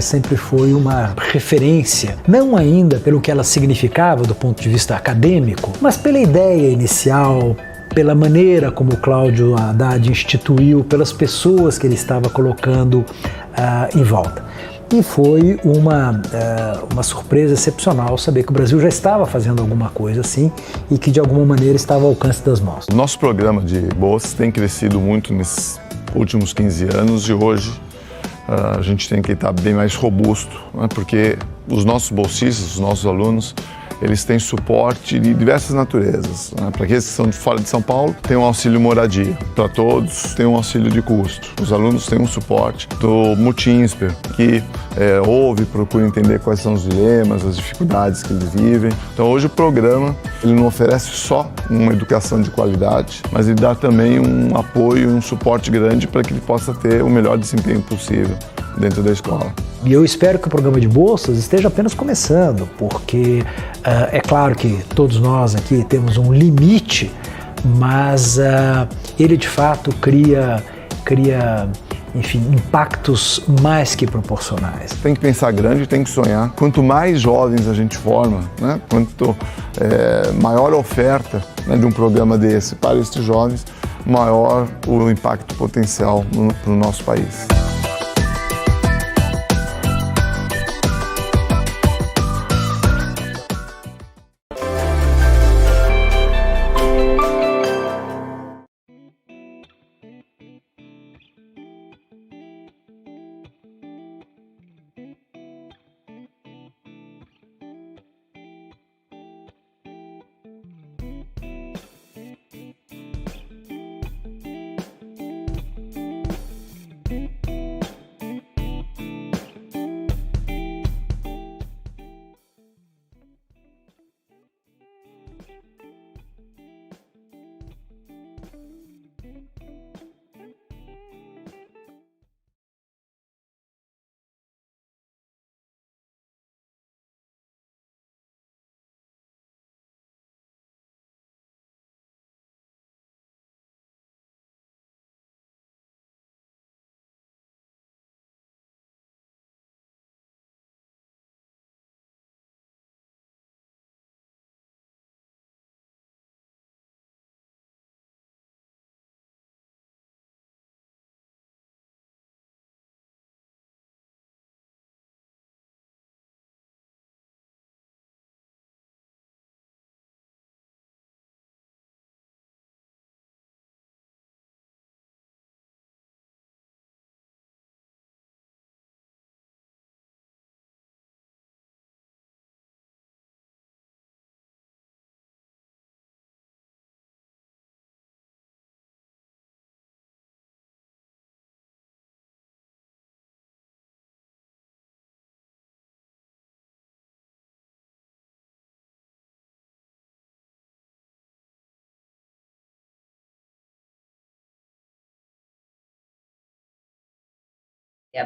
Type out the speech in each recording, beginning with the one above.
sempre foi uma referência, não ainda pelo que ela significava do ponto de vista acadêmico, mas pela ideia inicial, pela maneira como o Cláudio Haddad instituiu, pelas pessoas que ele estava colocando em volta. E foi uma surpresa excepcional saber que o Brasil já estava fazendo alguma coisa assim e que de alguma maneira estava ao alcance das mãos. O nosso programa de bolsas tem crescido muito nesses últimos 15 anos e hoje a gente tem que estar bem mais robusto, né? Porque os nossos bolsistas, os nossos alunos, eles têm suporte de diversas naturezas, né? Para aqueles que são de fora de São Paulo, tem um auxílio moradia. Para todos, tem um auxílio de custo. Os alunos têm um suporte do Multinsper, que ouve, procura entender quais são os dilemas, as dificuldades que eles vivem. Então hoje o programa, ele não oferece só uma educação de qualidade, mas ele dá também um apoio e um suporte grande para que ele possa ter o melhor desempenho possível dentro da escola. E eu espero que o programa de bolsas esteja apenas começando, porque é claro que todos nós aqui temos um limite, mas ele de fato cria, enfim, impactos mais que proporcionais. Tem que pensar grande, tem que sonhar. Quanto mais jovens a gente forma, né? Quanto maior a oferta, né, de um programa desse para esses jovens, maior o impacto potencial para o nosso país.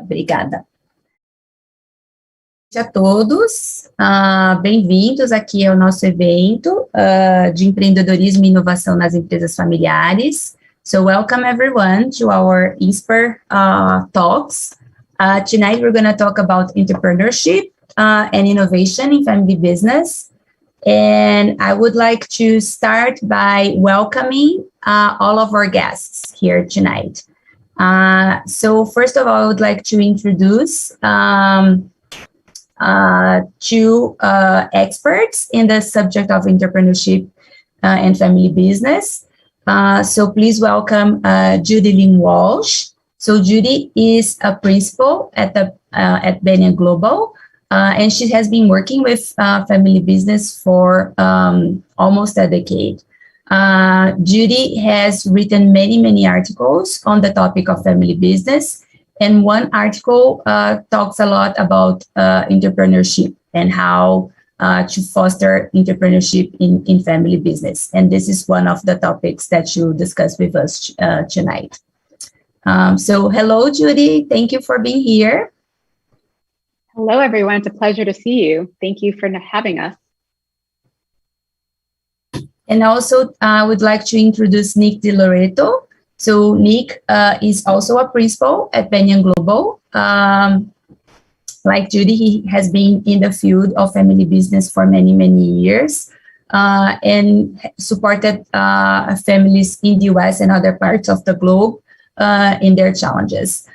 Obrigada. A todos, bem-vindos aqui ao nosso evento de empreendedorismo e inovação nas empresas familiares. So welcome everyone to our INSPIR talks. Tonight we're going to talk about entrepreneurship and innovation in family business. And I would like to start by welcoming all of our guests here tonight. So first of all, I would like to introduce two experts in the subject of entrepreneurship and family business. So please welcome Judy Lynn Walsh. So Judy is a principal at Banyan Global, and she has been working with family business for almost a decade. Judy has written many articles on the topic of family business, and one article talks a lot about entrepreneurship and how to foster entrepreneurship in family business. And this is one of the topics that she'll discuss with us tonight. So hello, Judy. Thank you for being here. Hello, everyone. It's a pleasure to see you. Thank you for having us. And also, I would like to introduce Nick DiLoreto. So Nick is also a principal at Banyan Global. like Judy, he has been in the field of family business for many, many years and supported families in the US and other parts of the globe in their challenges,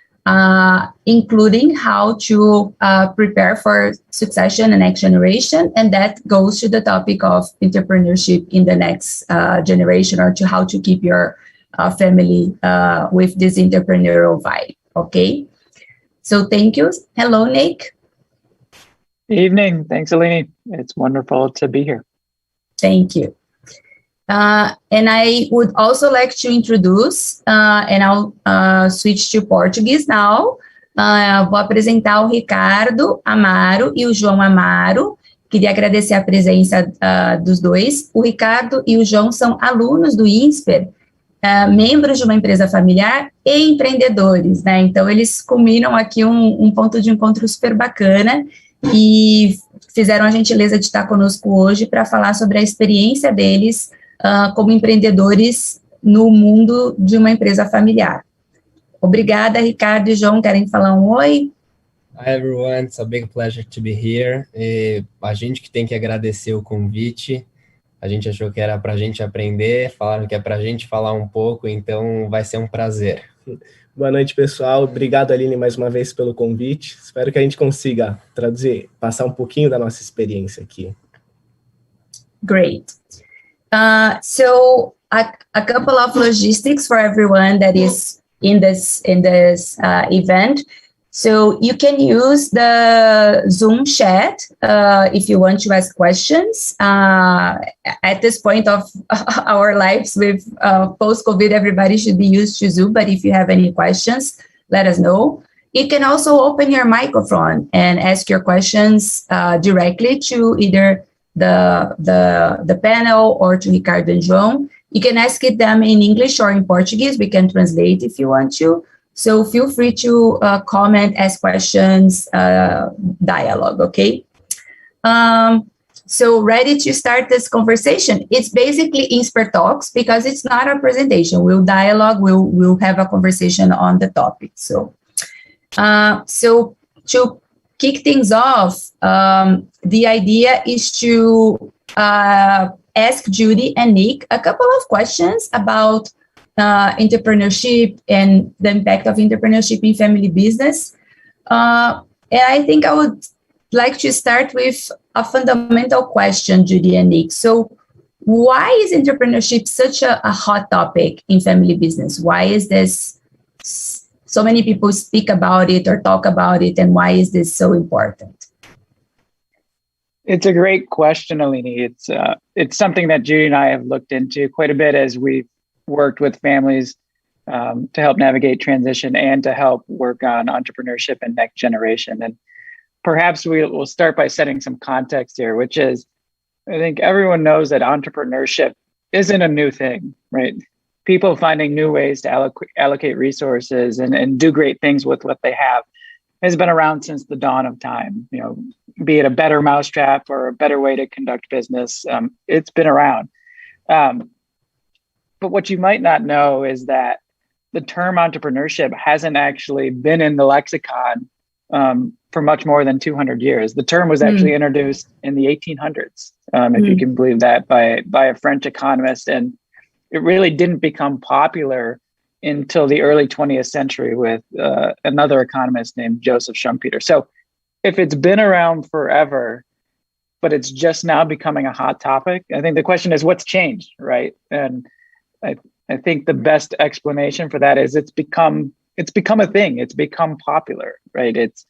including how to prepare for succession and next generation. And that goes to the topic of entrepreneurship in the next generation, or to how to keep your family with this entrepreneurial vibe. Okay. So thank you. Hello, Nick. Evening. Thanks, Aline. It's wonderful to be here. Thank you. And I would also like to introduce, and I'll switch to Portuguese now. Vou apresentar o Ricardo Amaro e o João Amaro. Queria agradecer a presença dos dois. O Ricardo e o João são alunos do INSPER, membros de uma empresa familiar e empreendedores, né? Então, eles combinam aqui um ponto de encontro super bacana e fizeram a gentileza de estar conosco hoje para falar sobre a experiência deles como empreendedores no mundo de uma empresa familiar. Obrigada, Ricardo e João. Querem falar um oi? Hi, everyone. It's a big pleasure to be here. A gente que tem que agradecer o convite. A gente achou que era para a gente aprender, falaram que é para a gente falar um pouco, então vai ser um prazer. Boa noite, pessoal. Obrigado, Aline, mais uma vez pelo convite. Espero que a gente consiga traduzir, passar um pouquinho da nossa experiência aqui. Great. So a couple of logistics for everyone that is in this event. So you can use the Zoom chat if you want to ask questions. At this point of our lives with post-COVID, everybody should be used to Zoom, but if you have any questions, let us know. You can also open your microphone and ask your questions directly to either the panel or to Ricardo and João. You can ask them in English or in Portuguese. We can translate if you want to. So feel free to comment, ask questions, dialogue, okay? So ready to start this conversation. It's basically INSPER Talks because it's not a presentation. We'll dialogue, we'll have a conversation on the topic. So to kick things off, the idea is to ask Judy and Nick a couple of questions about entrepreneurship and the impact of entrepreneurship in family business. And I think I would like to start with a fundamental question, Judy and Nick. So why is entrepreneurship such a hot topic in family business? Why is this so many people speak about it or talk about it, and why is this so important? It's a great question, Aline. It's something that Judy and I have looked into quite a bit as we've worked with families to help navigate transition and to help work on entrepreneurship and next generation. And perhaps we'll start by setting some context here, which is, I think everyone knows that entrepreneurship isn't a new thing, right? People finding new ways to allocate resources and do great things with what they have has been around since the dawn of time. You know, be it a better mousetrap or a better way to conduct business, it's been around. But what you might not know is that the term entrepreneurship hasn't actually been in the lexicon for much more than 200 years. The term was actually introduced in the 1800s, if you can believe that, by a French economist. And it really didn't become popular until the early 20th century with another economist named Joseph Schumpeter. So if it's been around forever, but it's just now becoming a hot topic, I think the question is what's changed, right? And I think the best explanation for that is it's become a thing. It's become popular, right? It's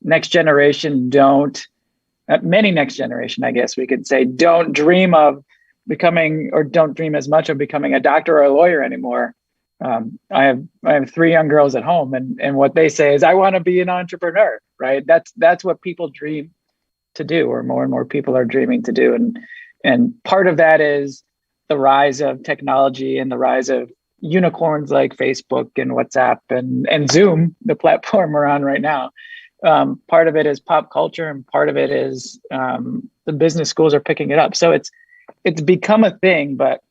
next generation many next generation, I guess we could say, don't dream of becoming, or don't dream as much of becoming a doctor or a lawyer anymore. I have 3 young girls at home, and what they say is, I want to be an entrepreneur, right? That's what people dream to do, or more and more people are dreaming to do. And part of that is the rise of technology and the rise of unicorns like Facebook and WhatsApp and Zoom, the platform we're on right now. Part of it is pop culture, and part of it is the business schools are picking it up. So it's become a thing, but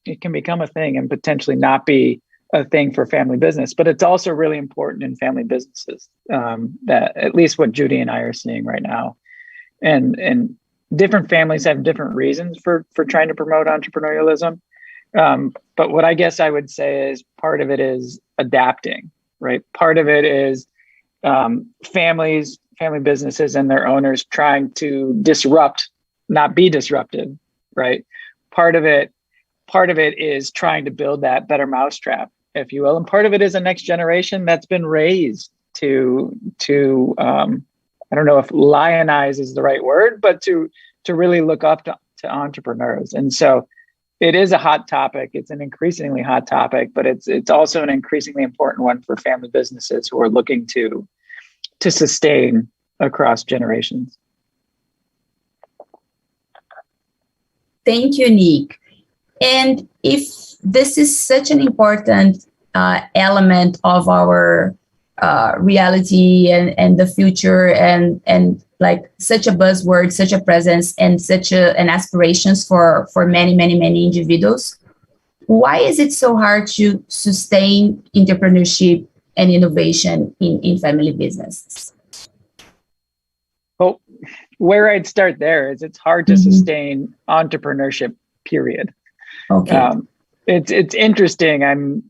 it can become a thing and potentially not be a thing for family business, but it's also really important in family businesses, that at least what Judy and I are seeing right now. And different families have different reasons for trying to promote entrepreneurialism. But what I guess I would say is part of it is adapting, right? Part of it is family businesses and their owners trying to disrupt, not be disrupted, right? Part of it is trying to build that better mousetrap, if you will. And part of it is a next generation that's been raised to I don't know if lionize is the right word, but to really look up to entrepreneurs. And so it is a hot topic. It's an increasingly hot topic, but it's also an increasingly important one for family businesses who are looking to sustain across generations. Thank you, Nick. And if this is such an important element of our reality and the future, and like such a buzzword, such a presence, and such an aspirations for many individuals, why is it so hard to sustain entrepreneurship and innovation in family businesses? Well, where I'd start there is it's hard to sustain entrepreneurship, period. Okay. It's interesting. I'm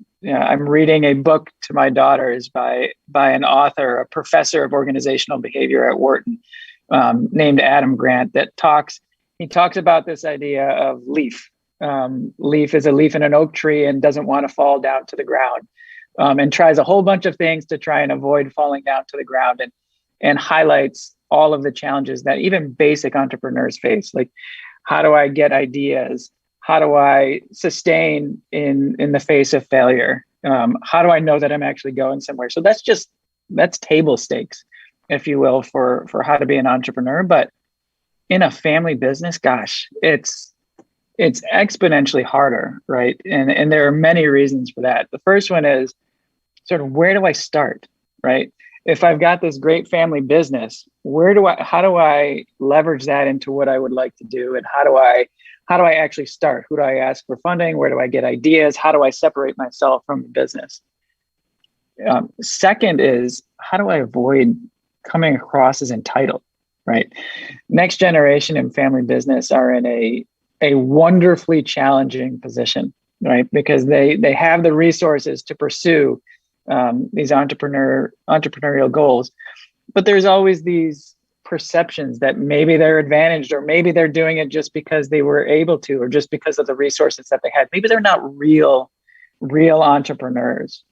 reading a book to my daughters by an author, a professor of organizational behavior at Wharton, named Adam Grant, he talks about this idea of leaf. Leaf is a leaf in an oak tree and doesn't want to fall down to the ground, and tries a whole bunch of things to try and avoid falling down to the ground, and highlights all of the challenges that even basic entrepreneurs face. Like, how do I get ideas? How do I sustain in the face of failure? How do I know that I'm actually going somewhere? So that's table stakes, if you will, for how to be an entrepreneur. But in a family business, gosh, it's exponentially harder, right? And there are many reasons for that. The first one is sort of, where do I start, right? If I've got this great family business, how do I leverage that into what I would like to do? And how do I actually start? Who do I ask for funding? Where do I get ideas? How do I separate myself from the business? Second is, how do I avoid coming across as entitled, right? Next generation in family business are in a wonderfully challenging position, right? Because they have the resources to pursue these entrepreneurial goals, but there's always these perceptions that maybe they're advantaged, or maybe they're doing it just because they were able to, or just because of the resources that they had. Maybe they're not real entrepreneurs.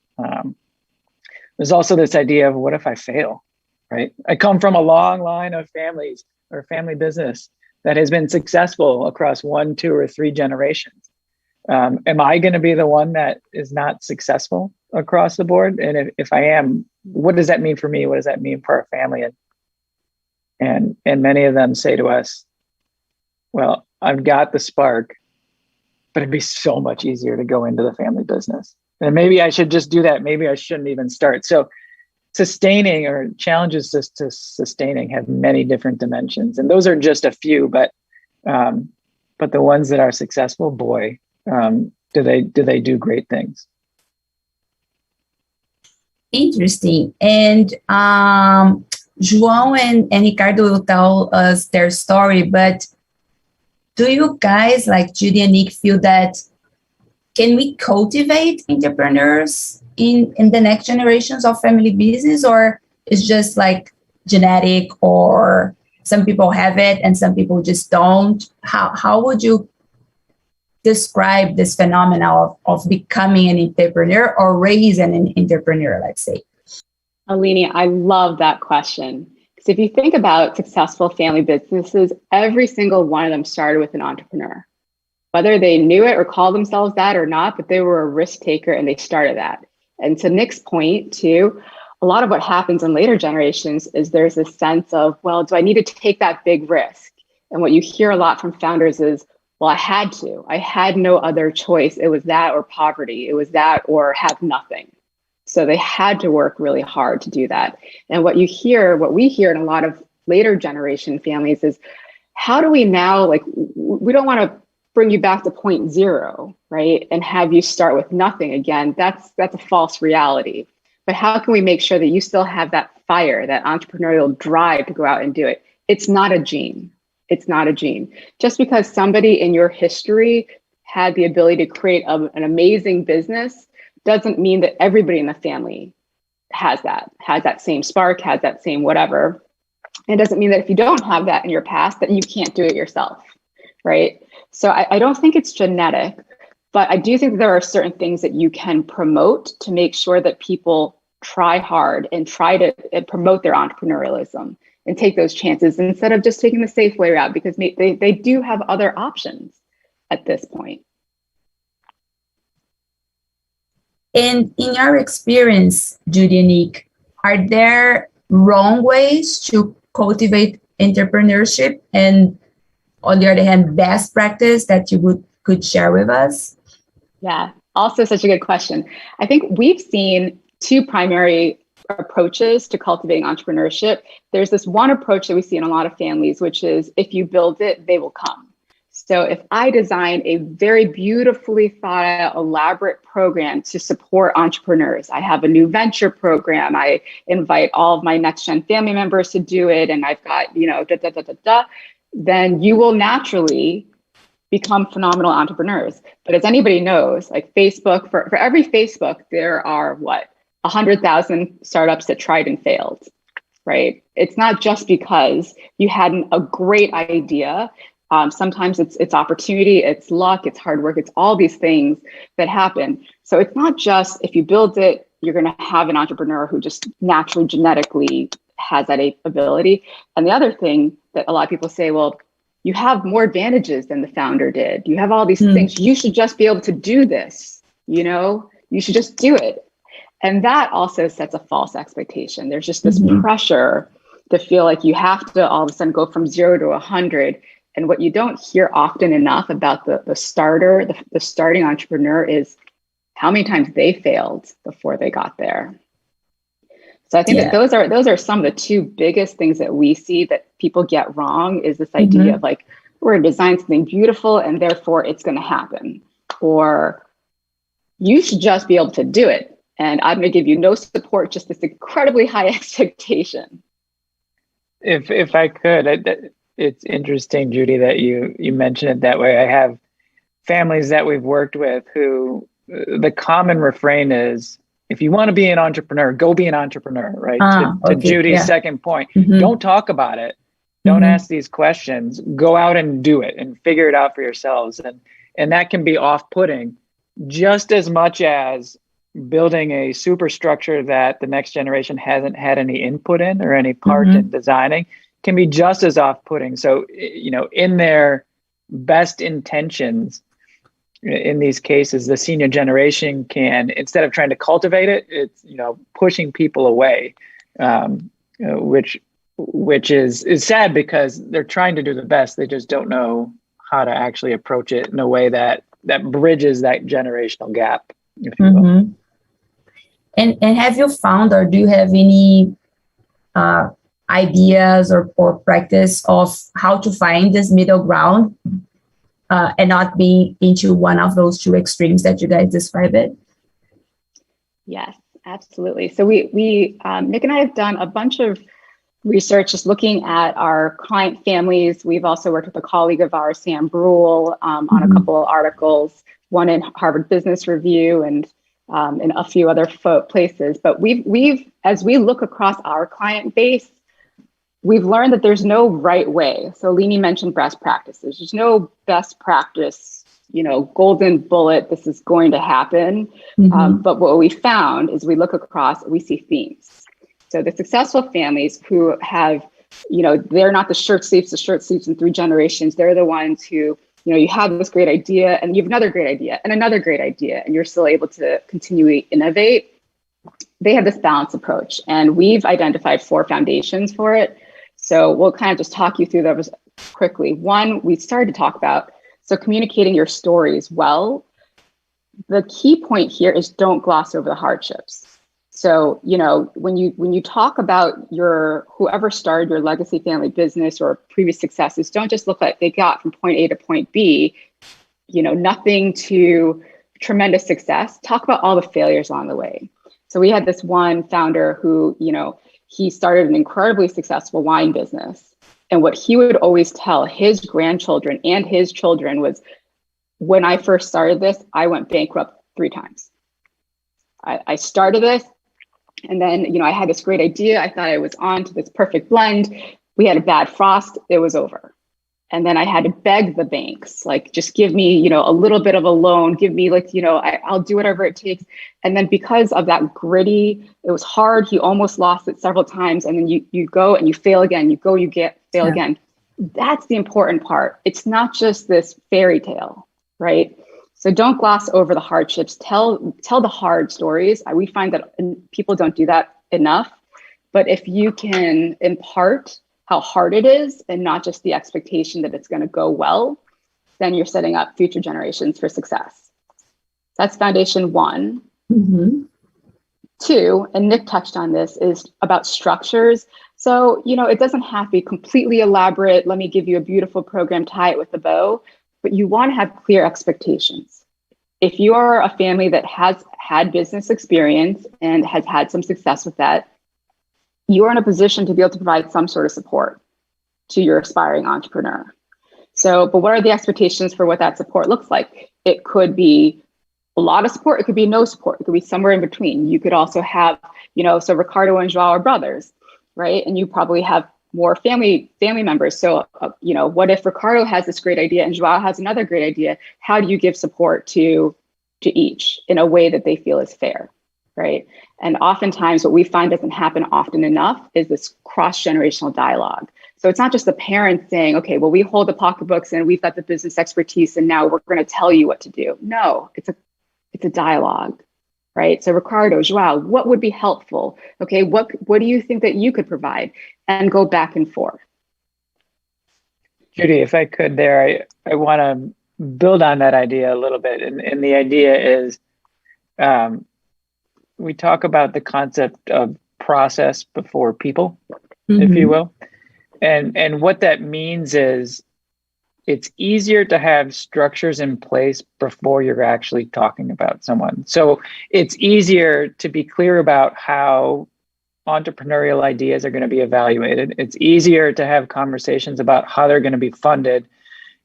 There's also this idea of, what if I fail, right? I come from a long line of families or family business that has been successful across 1, 2, or 3 generations. Am I going to be the one that is not successful across the board? And if I am, what does that mean for me? What does that mean for our family? And many of them say to us, well, I've got the spark, but it'd be so much easier to go into the family business. And maybe I should just do that. Maybe I shouldn't even start. So sustaining, or challenges to sustaining, have many different dimensions. And those are just a few, but the ones that are successful, boy, do they do great things. Interesting. And João and Ricardo will tell us their story, but do you guys, like Judy and Nick, feel that can we cultivate entrepreneurs in the next generations of family business, or it's just like genetic, or some people have it and some people just don't? How would you describe this phenomenon of becoming an entrepreneur, or raise an entrepreneur, let's say? Alini, I love that question. Because if you think about successful family businesses, every single one of them started with an entrepreneur. Whether they knew it or called themselves that or not, but they were a risk taker and they started that. And to Nick's point too, a lot of what happens in later generations is there's a sense of, well, do I need to take that big risk? And what you hear a lot from founders is, well, I had to. I had no other choice. It was that or poverty. It was that or have nothing. So they had to work really hard to do that. And what we hear in a lot of later generation families is, how do we now, like, we don't want to bring you back to point zero, right? And have you start with nothing again. That's a false reality. But how can we make sure that you still have that fire, that entrepreneurial drive to go out and do it? It's not a gene. It's not a gene. Just because somebody in your history had the ability to create an amazing business doesn't mean that everybody in the family has that same spark, has that same whatever. It doesn't mean that if you don't have that in your past, that you can't do it yourself, right? So I don't think it's genetic, but I do think that there are certain things that you can promote to make sure that people try hard and try to promote their entrepreneurialism and take those chances instead of just taking the safe way route, because they do have other options at this point. And in your experience, Judy and Nick, are there wrong ways to cultivate entrepreneurship, and on the other hand, best practice that you could share with us? Yeah, also such a good question. I think we've seen two primary approaches to cultivating entrepreneurship. There's this one approach that we see in a lot of families, which is if you build it, they will come. So if I design a very beautifully thought out, elaborate program to support entrepreneurs, I have a new venture program, I invite all of my next gen family members to do it, and I've got, then you will naturally become phenomenal entrepreneurs. But as anybody knows, like Facebook, for every Facebook, there are 100,000 startups that tried and failed, right? It's not just because you had a great idea. Sometimes it's opportunity, it's luck, it's hard work, it's all these things that happen. So it's not just if you build it, you're going to have an entrepreneur who just naturally, genetically has that ability. And the other thing that a lot of people say, well, you have more advantages than the founder did. You have all these things. You should just be able to do this. You should just do it. And that also sets a false expectation. There's just this pressure to feel like you have to all of a sudden go from 0 to 100. And what you don't hear often enough about the starting entrepreneur is how many times they failed before they got there. So I think that those are some of the two biggest things that we see that people get wrong, is this idea of like, we're going to design something beautiful and therefore it's going to happen. Or you should just be able to do it. And I'm going to give you no support, just this incredibly high expectation. If I could, it's interesting, Judy, that you mentioned it that way. I have families that we've worked with who the common refrain is, if you want to be an entrepreneur, go be an entrepreneur, right? To Judy's second point, don't talk about it. Don't ask these questions. Go out and do it and figure it out for yourselves. And that can be off-putting just as much as building a superstructure that the next generation hasn't had any input in or any part in designing can be just as off-putting. So, in their best intentions, in these cases, the senior generation can, instead of trying to cultivate it, it's, pushing people away, which is sad because they're trying to do the best. They just don't know how to actually approach it in a way that bridges that generational gap, if you will. And have you found, or do you have any ideas or practice of how to find this middle ground and not being into one of those two extremes that you guys described it? Yes, absolutely. So we Nick and I have done a bunch of research just looking at our client families. We've also worked with a colleague of ours, Sam Brule, on a couple of articles, one in Harvard Business Review and in a few other places. But we've as we look across our client base, we've learned that there's no right way. So Lini mentioned best practices. There's no best practice, golden bullet, this is going to happen. But what we found is we look across, we see themes. So the successful families who have, they're not the shirt sleeves in 3 generations. They're the ones who, you have this great idea and you have another great idea and another great idea, and you're still able to continually innovate. They have this balanced approach, and we've identified 4 foundations for it. So we'll kind of just talk you through those quickly. One, we started to talk about, so communicating your stories well. The key point here is don't gloss over the hardships. So, when you talk about whoever started your legacy family business or previous successes, don't just look like they got from point A to point B. nothing to tremendous success. Talk about all the failures along the way. So we had this one founder who, he started an incredibly successful wine business. And what he would always tell his grandchildren and his children was, when I first started this, I went bankrupt 3 times. I started this, and then, I had this great idea. I thought I was on to this perfect blend. We had a bad frost. It was over. And then I had to beg the banks, like, just give me, a little bit of a loan, give me I'll do whatever it takes. And then because of that gritty, it was hard. He almost lost it several times. And then you go and you fail again, fail again. That's the important part. It's not just this fairy tale, right? So don't gloss over the hardships. Tell the hard stories. We find that people don't do that enough. But if you can impart how hard it is and not just the expectation that it's going to go well, then you're setting up future generations for success. That's foundation 1. Mm-hmm. 2, and Nick touched on this, is about structures. So, it doesn't have to be completely elaborate. Let me give you a beautiful program, tie it with a bow, but you want to have clear expectations. If you are a family that has had business experience and has had some success with that, you are in a position to be able to provide some sort of support to your aspiring entrepreneur. So, but what are the expectations for what that support looks like? It could be a lot of support. It could be no support. It could be somewhere in between. You could also have, so Ricardo and Joao are brothers, right? And you probably have more family members. So, what if Ricardo has this great idea and Joao has another great idea? How do you give support to each in a way that they feel is fair? Right. And oftentimes what we find doesn't happen often enough is this cross-generational dialogue. So it's not just the parents saying, okay, well, we hold the pocketbooks and we've got the business expertise and now we're going to tell you what to do. No, it's a dialogue, right? So Ricardo, Joao, what would be helpful? Okay, what do you think that you could provide? And go back and forth. Judy, if I could there, I want to build on that idea a little bit. And the idea is, we talk about the concept of process before people, if you will. And what that means is it's easier to have structures in place before you're actually talking about someone. So it's easier to be clear about how entrepreneurial ideas are going to be evaluated. It's easier to have conversations about how they're going to be funded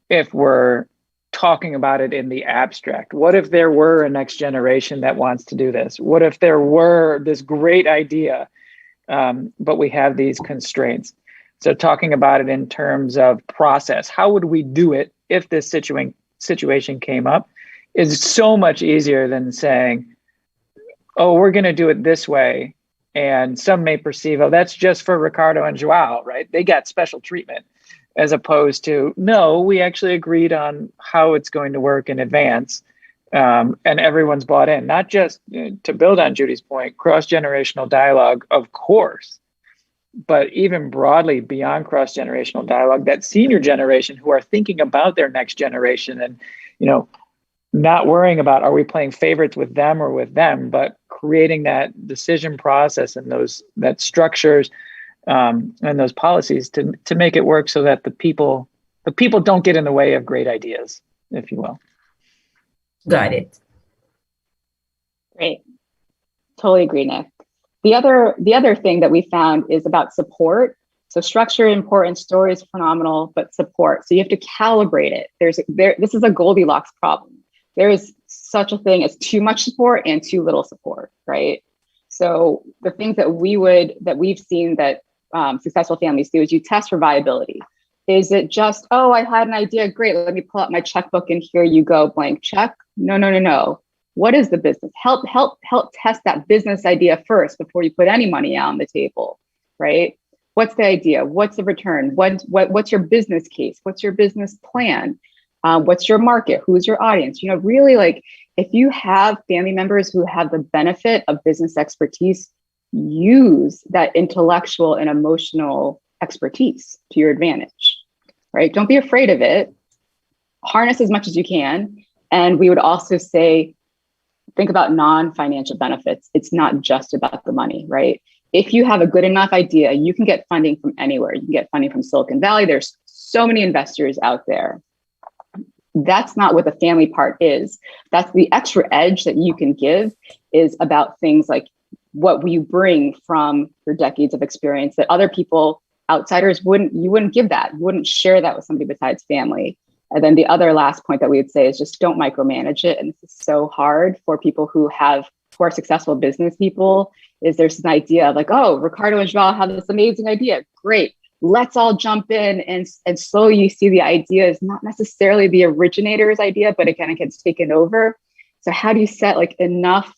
if we're talking about it in the abstract. What if there were a next generation that wants to do this? What if there were this great idea, but we have these constraints? So talking about it in terms of process, how would we do it if this situation came up, is so much easier than saying, oh, we're going to do it this way. And some may perceive, oh, that's just for Ricardo and Joao, right? They got special treatment. As opposed to, no, we actually agreed on how it's going to work in advance, and everyone's bought in. Not just, to build on Judy's point, cross-generational dialogue, of course, but even broadly beyond cross-generational dialogue, that senior generation who are thinking about their next generation and, not worrying about, are we playing favorites with them or with them, but creating that decision process and that structures and those policies to make it work so that the people don't get in the way of great ideas, if you will. Got it. Great. Totally agree, Nick. The other thing that we found is about support. So structure important, stories phenomenal, but support. So you have to calibrate it. This is a Goldilocks problem. There is such a thing as too much support and too little support, right? So the things that we've seen that successful families do is you test for viability. Is it just, oh, I had an idea, great, let me pull out my checkbook and here you go, blank check? No. What is the business? Help test that business idea first before you put any money on the table, right? What's the idea? What's the return? What's your business case? What's your business plan? What's your market? Who's your audience? Really, like, if you have family members who have the benefit of business expertise, use that intellectual and emotional expertise to your advantage, right? Don't be afraid of it. Harness as much as you can. And we would also say, think about non-financial benefits. It's not just about the money, right? If you have a good enough idea, you can get funding from anywhere. You can get funding from Silicon Valley. There's so many investors out there. that's not what the family part is. That's the extra edge that you can give, is about things like what you bring from your decades of experience that other people, outsiders, wouldn't give that. You wouldn't share that with somebody besides family. And then the other last point that we would say is just don't micromanage it. And this is so hard for people who are successful business people, is there's an idea of like, oh, Ricardo and Joao have this amazing idea. Great. Let's all jump in, and slowly you see the idea is not necessarily the originator's idea, but again, it gets taken over. So how do you set like enough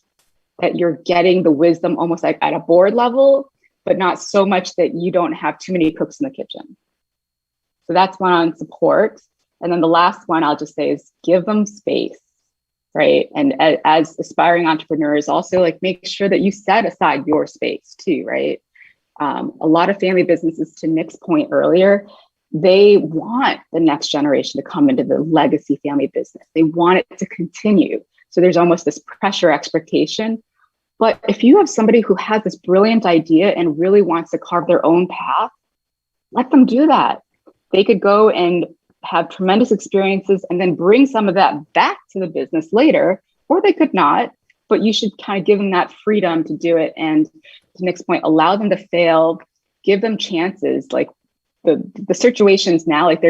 that you're getting the wisdom almost like at a board level, but not so much that you don't have too many cooks in the kitchen? So that's one on support. And then the last one I'll just say is give them space, right? And as aspiring entrepreneurs, also like make sure that you set aside your space too, right? A lot of family businesses, to Nick's point earlier, they want the next generation to come into the legacy family business. They want it to continue. So there's almost this pressure expectation. But if you have somebody who has this brilliant idea and really wants to carve their own path, let them do that. They could go and have tremendous experiences and then bring some of that back to the business later, or they could not, but you should kind of give them that freedom to do it. And to Nick's point, allow them to fail, give them chances. Like the situations now, like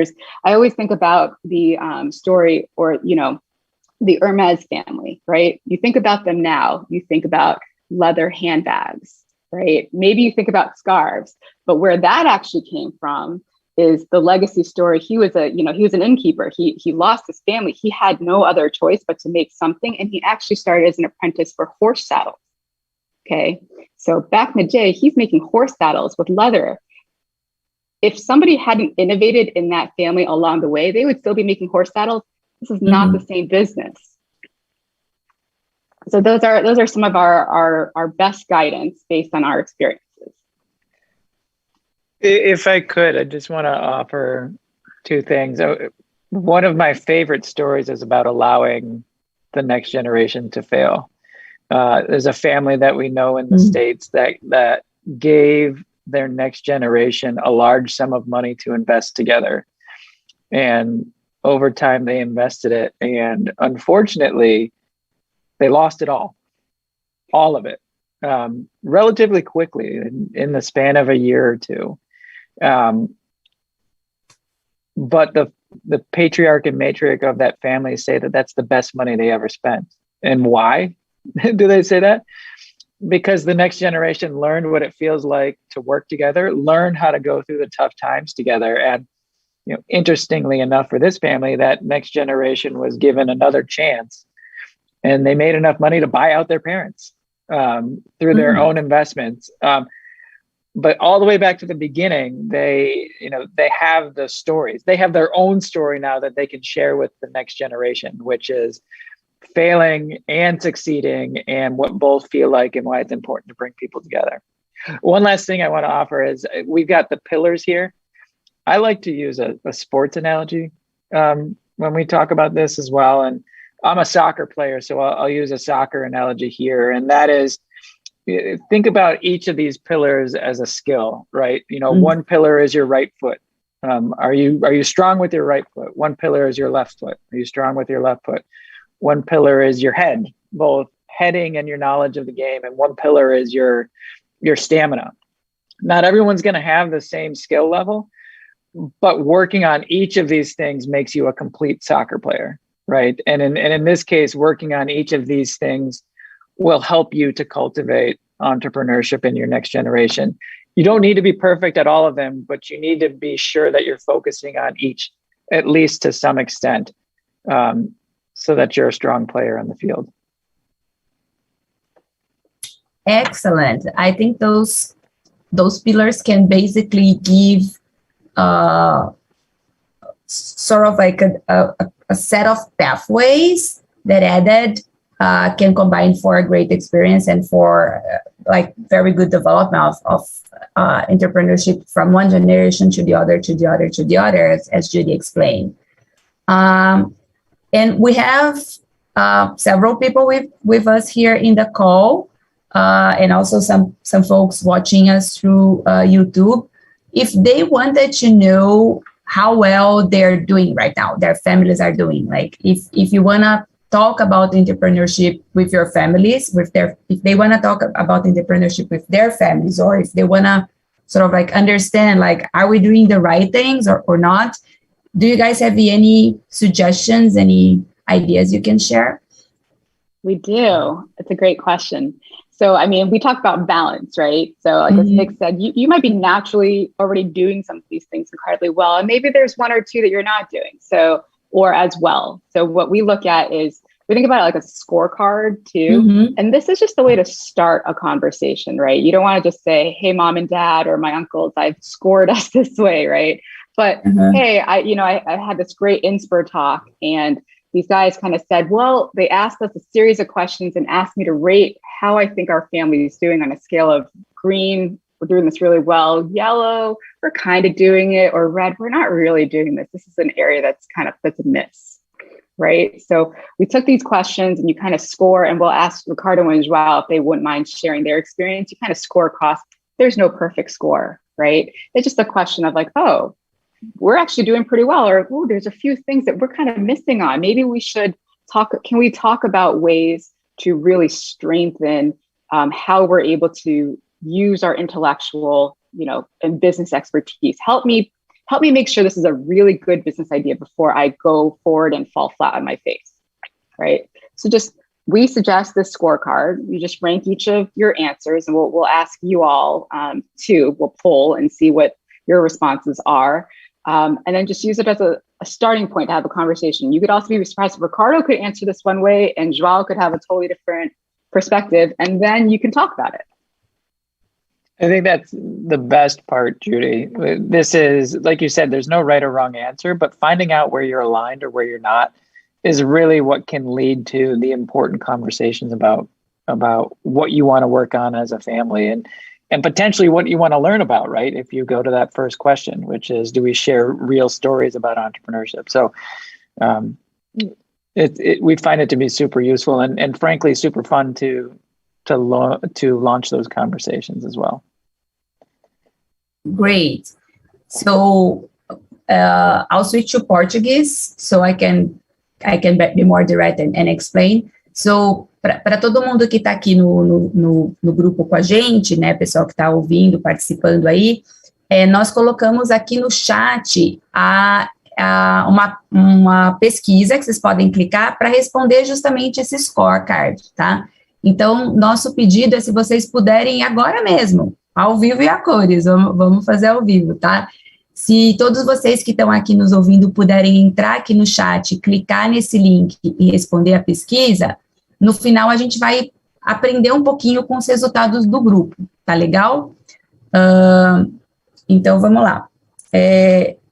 I always think about the story, or, the Hermes family, right? You think about them now, you think about leather handbags, right? Maybe you think about scarves, but where that actually came from is the legacy story. He was an innkeeper. He lost his family. He had no other choice but to make something. And he actually started as an apprentice for horse saddles. Okay. So back in the day, he's making horse saddles with leather. If somebody hadn't innovated in that family along the way, they would still be making horse saddles. This is not the same business. So those are some of our best guidance based on our experiences. If I could, I just want to offer two things. One of my favorite stories is about allowing the next generation to fail. There's a family that we know in the States that gave their next generation a large sum of money to invest together. And over time, they invested it. And unfortunately, they lost it all of it, relatively quickly in the span of a year or two. But the patriarch and matriarch of that family say that that's the best money they ever spent. And why do they say that? Because the next generation learned what it feels like to work together, learn how to go through the tough times together. And interestingly enough, for this family, that next generation was given another chance, and they made enough money to buy out their parents through their own investments. But all the way back to the beginning, they have the stories. They have their own story now that they can share with the next generation, which is failing and succeeding, and what both feel like and why it's important to bring people together. One last thing I want to offer is we've got the pillars here. I like to use a sports analogy when we talk about this as well. And I'm a soccer player, so I'll use a soccer analogy here. And that is, think about each of these pillars as a skill, right? One pillar is your right foot. Are you strong with your right foot? One pillar is your left foot. Are you strong with your left foot? One pillar is your head, both heading and your knowledge of the game. And one pillar is your stamina. Not everyone's going to have the same skill level, but working on each of these things makes you a complete soccer player, right? And in this case, working on each of these things will help you to cultivate entrepreneurship in your next generation. You don't need to be perfect at all of them, but you need to be sure that you're focusing on each, at least to some extent, so that you're a strong player on the field. Excellent. I think those pillars can basically give sort of like a set of pathways that added can combine for a great experience and for like very good development of entrepreneurship from one generation to the other, to the other, to the other, as Judy explained. And we have several people with us here in the call, and also some folks watching us through YouTube. If they wanted to know how well they're doing right now, their families are doing. Like if you want to talk about entrepreneurship with your families, if they want to talk about entrepreneurship with their families, or if they want to sort of like understand, like, are we doing the right things or not? Do you guys have any suggestions, any ideas you can share? We do. It's a great question. So, I mean, we talk about balance, right? So like as Nick said, you might be naturally already doing some of these things incredibly well, and maybe there's one or two that you're not doing, so, or as well. So what we look at is, we think about it like a scorecard too. And this is just the way to start a conversation, right? You don't want to just say, hey, mom and dad, or my uncles, I've scored us this way, right? But hey, I had this great Insper talk, and these guys kind of said, well, they asked us a series of questions and asked me to rate how I think our family is doing on a scale of green, we're doing this really well, yellow, we're kind of doing it, or red, we're not really doing this. This is an area that's a miss, right? So we took these questions and you kind of score, and we'll ask Ricardo and Joao if they wouldn't mind sharing their experience. You kind of score across. There's no perfect score, right? It's just a question of like, oh, we're actually doing pretty well, or oh, there's a few things that we're kind of missing on. Maybe we should can we talk about ways to really strengthen how we're able to use our intellectual, and business expertise. Help me make sure this is a really good business idea before I go forward and fall flat on my face, right? So we suggest this scorecard. You just rank each of your answers, and we'll ask you all we'll poll and see what your responses are. And then just use it as a starting point to have a conversation. You could also be surprised if Ricardo could answer this one way and Joao could have a totally different perspective, and then you can talk about it. I think that's the best part, Judy. This is, like you said, there's no right or wrong answer, but finding out where you're aligned or where you're not is really what can lead to the important conversations about what you want to work on as a family, and potentially what you want to learn about, right? If you go to that first question, which is, do we share real stories about entrepreneurship? So we find it to be super useful and frankly, super fun to launch those conversations as well. Great. So I'll switch to Portuguese so I can be more direct and explain. So, para todo mundo que está aqui no grupo com a gente, né, pessoal que está ouvindo, participando aí, nós colocamos aqui no chat uma pesquisa que vocês podem clicar para responder justamente esse scorecard, tá? Então, nosso pedido é, se vocês puderem agora mesmo, ao vivo e a cores, vamos fazer ao vivo, tá? Se todos vocês que estão aqui nos ouvindo puderem entrar aqui no chat, clicar nesse link e responder a pesquisa, no final a gente vai aprender um pouquinho com os resultados do grupo, tá legal? Então, vamos lá.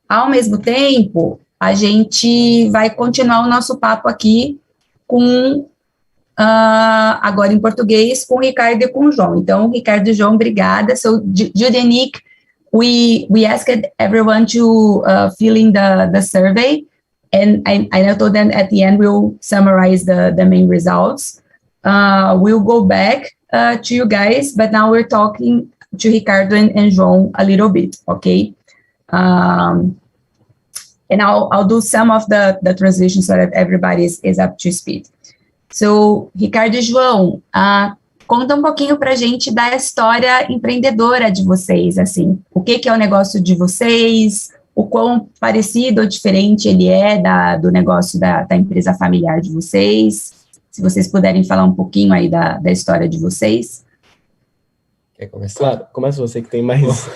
Ao mesmo tempo, a gente vai continuar o nosso papo aqui com, agora em português, com o Ricardo e com o João. Então, Ricardo e João, obrigada. So, Judy and Nick, we asked everyone to fill in the survey, and I told them at the end we'll summarize the main results. We'll go back to you guys, but now we're talking to Ricardo and João a little bit, okay? And I'll do some of the translation so that everybody is up to speed. So, Ricardo e João, conta um pouquinho pra gente da história empreendedora de vocês, assim, o que é o negócio de vocês, o quão parecido ou diferente ele é do negócio da empresa familiar de vocês. Se vocês puderem falar um pouquinho aí da história de vocês. Quer começar? Claro, começa você que tem mais...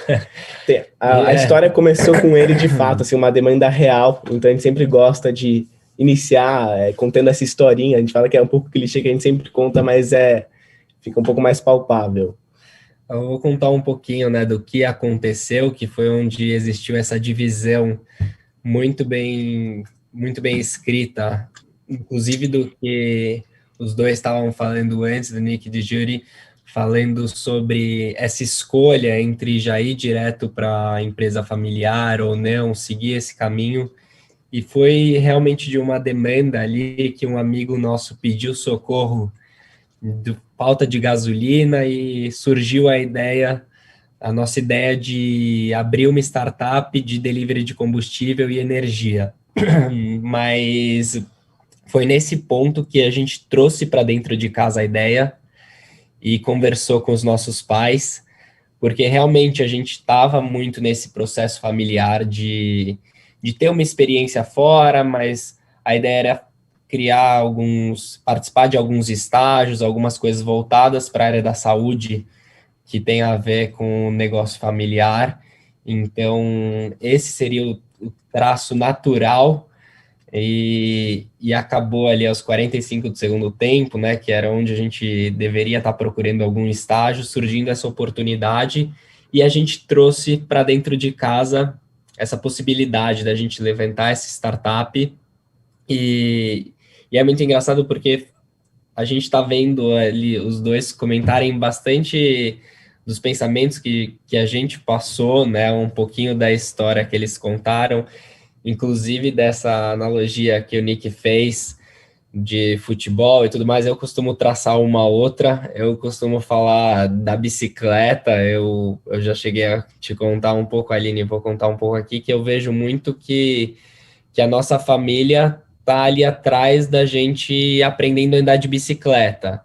A história começou com ele, de fato, assim, uma demanda real, então a gente sempre gosta de iniciar contando essa historinha. A gente fala que é um pouco clichê que a gente sempre conta, mas fica um pouco mais palpável. Eu vou contar um pouquinho, né, do que aconteceu, que foi onde existiu essa divisão muito bem escrita, inclusive do que os dois estavam falando antes, do Nick e de Judy, falando sobre essa escolha entre já ir direto para a empresa familiar ou não, seguir esse caminho. E foi realmente de uma demanda ali que um amigo nosso pediu socorro, falta de gasolina, e surgiu a ideia a nossa ideia de abrir uma startup de delivery de combustível e energia. Mas foi nesse ponto que a gente trouxe para dentro de casa a ideia e conversou com os nossos pais, porque realmente a gente estava muito nesse processo familiar de ter uma experiência fora, mas a ideia era participar de alguns estágios, algumas coisas voltadas para a área da saúde, que tem a ver com o negócio familiar. Então, esse seria o traço natural, e acabou ali aos 45 do segundo tempo, né, que era onde a gente deveria estar procurando algum estágio, surgindo essa oportunidade, e a gente trouxe para dentro de casa essa possibilidade da gente levantar essa startup, e é muito engraçado porque a gente está vendo ali os dois comentarem bastante dos pensamentos que a gente passou, né, um pouquinho da história que eles contaram, inclusive dessa analogia que o Nick fez de futebol e tudo mais. Eu costumo traçar uma outra, eu costumo falar da bicicleta, eu já cheguei a te contar um pouco, Aline, vou contar um pouco aqui, que eu vejo muito que a nossa família tá ali atrás da gente aprendendo a andar de bicicleta.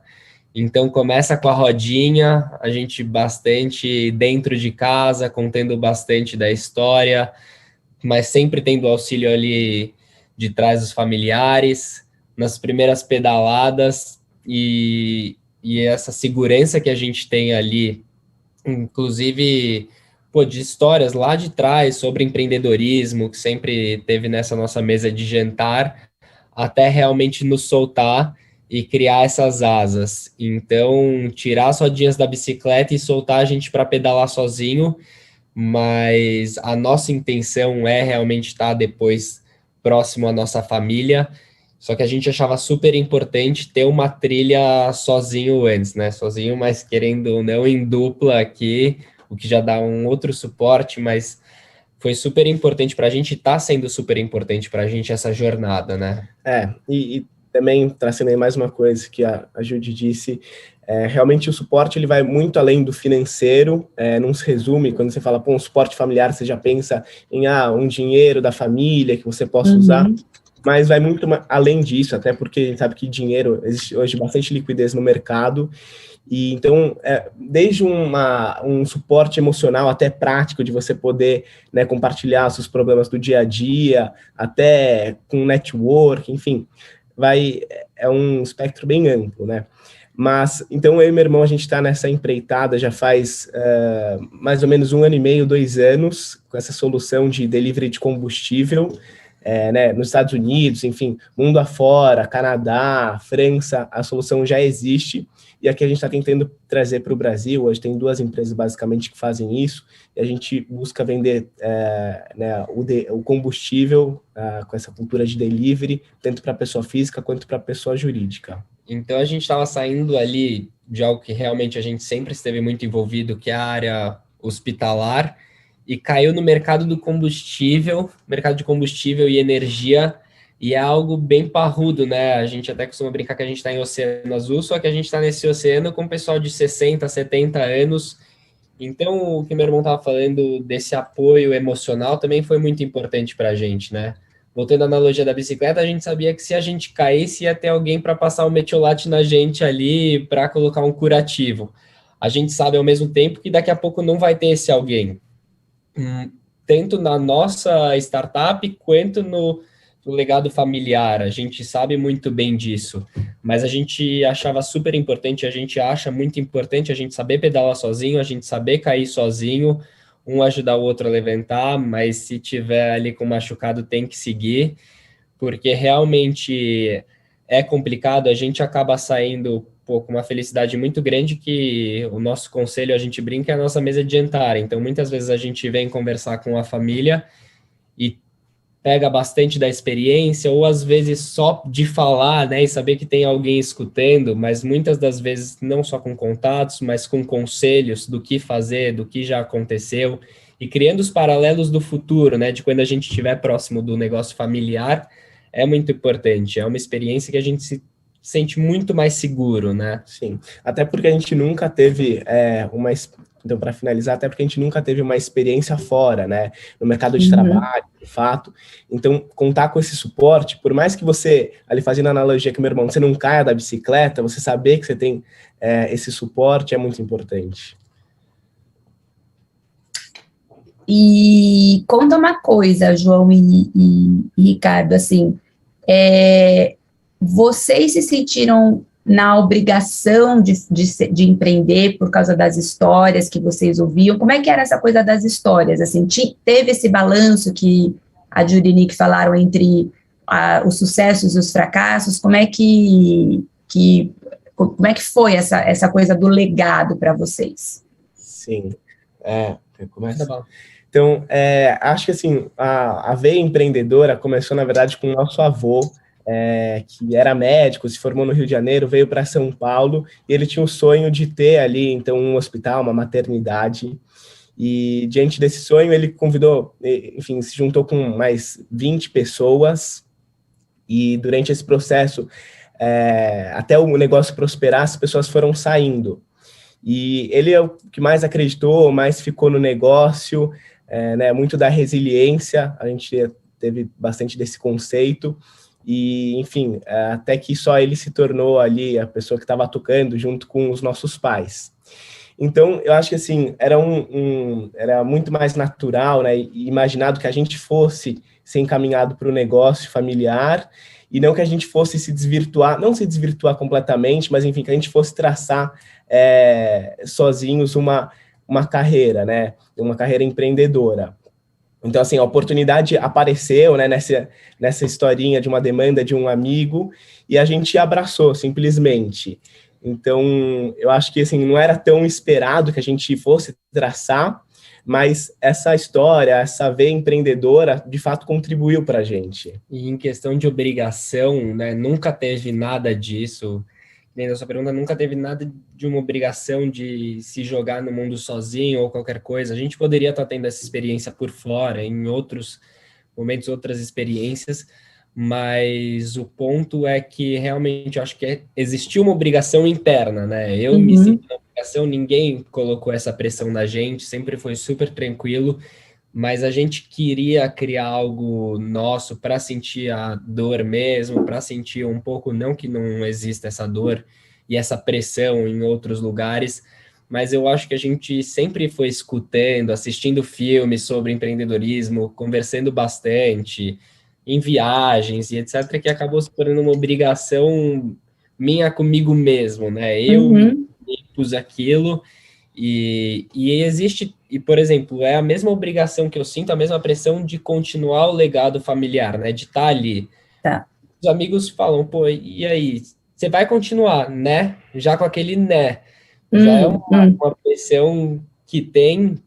Então, começa com a rodinha, a gente bastante dentro de casa, contando bastante da história, mas sempre tendo auxílio ali de trás dos familiares, nas primeiras pedaladas, e essa segurança que a gente tem ali, inclusive, de histórias lá de trás sobre empreendedorismo, que sempre teve nessa nossa mesa de jantar, até realmente nos soltar e criar essas asas. Então, tirar as rodinhas da bicicleta e soltar a gente para pedalar sozinho, mas a nossa intenção é realmente estar depois próximo à nossa família, só que a gente achava super importante ter uma trilha sozinho antes, né? Sozinho, mas querendo ou não, em dupla aqui, o que já dá um outro suporte, mas foi super importante para a gente, está sendo super importante para a gente essa jornada, né? E também trazendo aí mais uma coisa que a Judy disse, realmente o suporte ele vai muito além do financeiro, não se resume, quando você fala, um suporte familiar, você já pensa em um dinheiro da família que você possa usar, mas vai muito além disso, até porque a gente sabe que dinheiro, existe hoje bastante liquidez no mercado, e então, desde um suporte emocional até prático, de você poder, né, compartilhar seus problemas do dia a dia, até com network, enfim, é um espectro bem amplo, né? Mas, então, eu e meu irmão, a gente está nessa empreitada já faz mais ou menos 1 ano e meio, 2 anos, com essa solução de delivery de combustível, né, nos Estados Unidos, enfim, mundo afora, Canadá, França, a solução já existe, e aqui a gente está tentando trazer para o Brasil. Hoje tem 2 empresas basicamente que fazem isso, e a gente busca vender né, o combustível com essa cultura de delivery, tanto para a pessoa física quanto para a pessoa jurídica. Então a gente estava saindo ali de algo que realmente a gente sempre esteve muito envolvido, que é a área hospitalar, e caiu no mercado de combustível e energia, e é algo bem parrudo, né? A gente até costuma brincar que a gente está em oceano azul, só que a gente está nesse oceano com pessoal de 60, 70 anos. Então, o que meu irmão estava falando desse apoio emocional também foi muito importante para a gente, né? Voltando à analogia da bicicleta, a gente sabia que se a gente caísse, ia ter alguém para passar o metiolate na gente ali, para colocar um curativo. A gente sabe ao mesmo tempo que daqui a pouco não vai ter esse alguém. Tanto na nossa startup, quanto no legado familiar. A gente sabe muito bem disso, mas a gente achava super importante, a gente acha muito importante a gente saber pedalar sozinho, a gente saber cair sozinho, um ajudar o outro a levantar, mas se tiver ali com machucado tem que seguir, porque realmente é complicado, a gente acaba saindo com uma felicidade muito grande, que o nosso conselho, a gente brinca, é a nossa mesa de jantar. Então, muitas vezes a gente vem conversar com a família e pega bastante da experiência, ou às vezes só de falar, né, e saber que tem alguém escutando, mas muitas das vezes não só com contatos, mas com conselhos do que fazer, do que já aconteceu, e criando os paralelos do futuro, né, de quando a gente estiver próximo do negócio familiar, é muito importante. É uma experiência que a gente sente muito mais seguro, né? Sim, até porque a gente nunca teve então, para finalizar, até porque a gente nunca teve uma experiência fora, né, no mercado de trabalho, de fato. Então, contar com esse suporte, por mais que você, ali fazendo a analogia com meu irmão, você não caia da bicicleta, você saber que você tem esse suporte é muito importante. E conta uma coisa, João e Ricardo, assim, vocês se sentiram na obrigação de empreender por causa das histórias que vocês ouviam? Como é que era essa coisa das histórias? Assim, teve esse balanço que a Judy e Nick falaram entre os sucessos e os fracassos? Como é que foi essa coisa do legado para vocês? Sim, começa. Então, acho que assim, a veia empreendedora começou, na verdade, com o nosso avô, que era médico, se formou no Rio de Janeiro, veio para São Paulo, e ele tinha o sonho de ter ali, então, um hospital, uma maternidade, e diante desse sonho ele convidou, enfim, se juntou com mais 20 pessoas, e durante esse processo, até o negócio prosperar, as pessoas foram saindo. E ele é o que mais acreditou, mais ficou no negócio, né, muito da resiliência, a gente teve bastante desse conceito, e, enfim, até que só ele se tornou ali a pessoa que estava tocando junto com os nossos pais. Então, eu acho que, assim, era muito mais natural, né, e imaginado que a gente fosse ser encaminhado para o negócio familiar, e não que a gente fosse se desvirtuar, não se desvirtuar completamente, mas, enfim, que a gente fosse traçar sozinhos uma carreira, né, uma carreira empreendedora. Então, assim, a oportunidade apareceu, né, nessa historinha de uma demanda de um amigo, e a gente abraçou, simplesmente. Então, eu acho que, assim, não era tão esperado que a gente fosse traçar, mas essa história, essa veia empreendedora, de fato, contribuiu para a gente. E em questão de obrigação, né, nunca teve nada disso. Dentro da sua pergunta, nunca teve nada de uma obrigação de se jogar no mundo sozinho ou qualquer coisa. A gente poderia estar tendo essa experiência por fora, em outros momentos, outras experiências, mas o ponto é que realmente eu acho que existiu uma obrigação interna, né? Eu me senti na obrigação, ninguém colocou essa pressão na gente, sempre foi super tranquilo, mas a gente queria criar algo nosso para sentir a dor mesmo, para sentir um pouco, não que não exista essa dor e essa pressão em outros lugares, mas eu acho que a gente sempre foi escutando, assistindo filmes sobre empreendedorismo, conversando bastante, em viagens e etc., que acabou se tornando uma obrigação minha comigo mesmo, né? Eu me pus aquilo. E existe, e por exemplo, é a mesma obrigação que eu sinto, a mesma pressão de continuar o legado familiar, né? De estar ali. Tá. Os amigos falam, pô, e aí? Você vai continuar, né? Já com aquele né. Já é uma pressão que tem,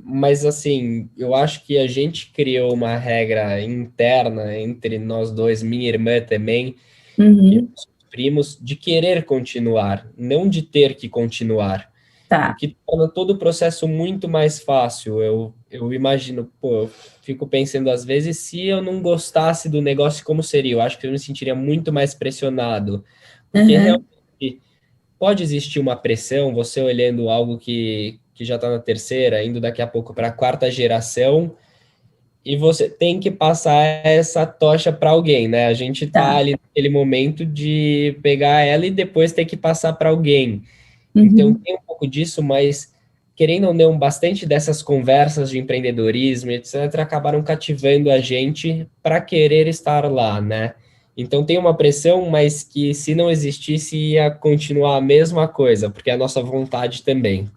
mas assim, eu acho que a gente criou uma regra interna entre nós dois, minha irmã também, e os primos, de querer continuar, não de ter que continuar. Tá. O que torna todo o processo muito mais fácil. Eu imagino, pô, eu fico pensando às vezes, se eu não gostasse do negócio, como seria? Eu acho que eu me sentiria muito mais pressionado. Porque realmente pode existir uma pressão, você olhando algo que já está na terceira, indo daqui a pouco para a quarta geração, e você tem que passar essa tocha para alguém, né? A gente está ali naquele momento de pegar ela e depois ter que passar para alguém. Então, tem um pouco disso, mas querendo ou não, bastante dessas conversas de empreendedorismo, etc., acabaram cativando a gente para querer estar lá, né? Então, tem uma pressão, mas que se não existisse, ia continuar a mesma coisa, porque é a nossa vontade também.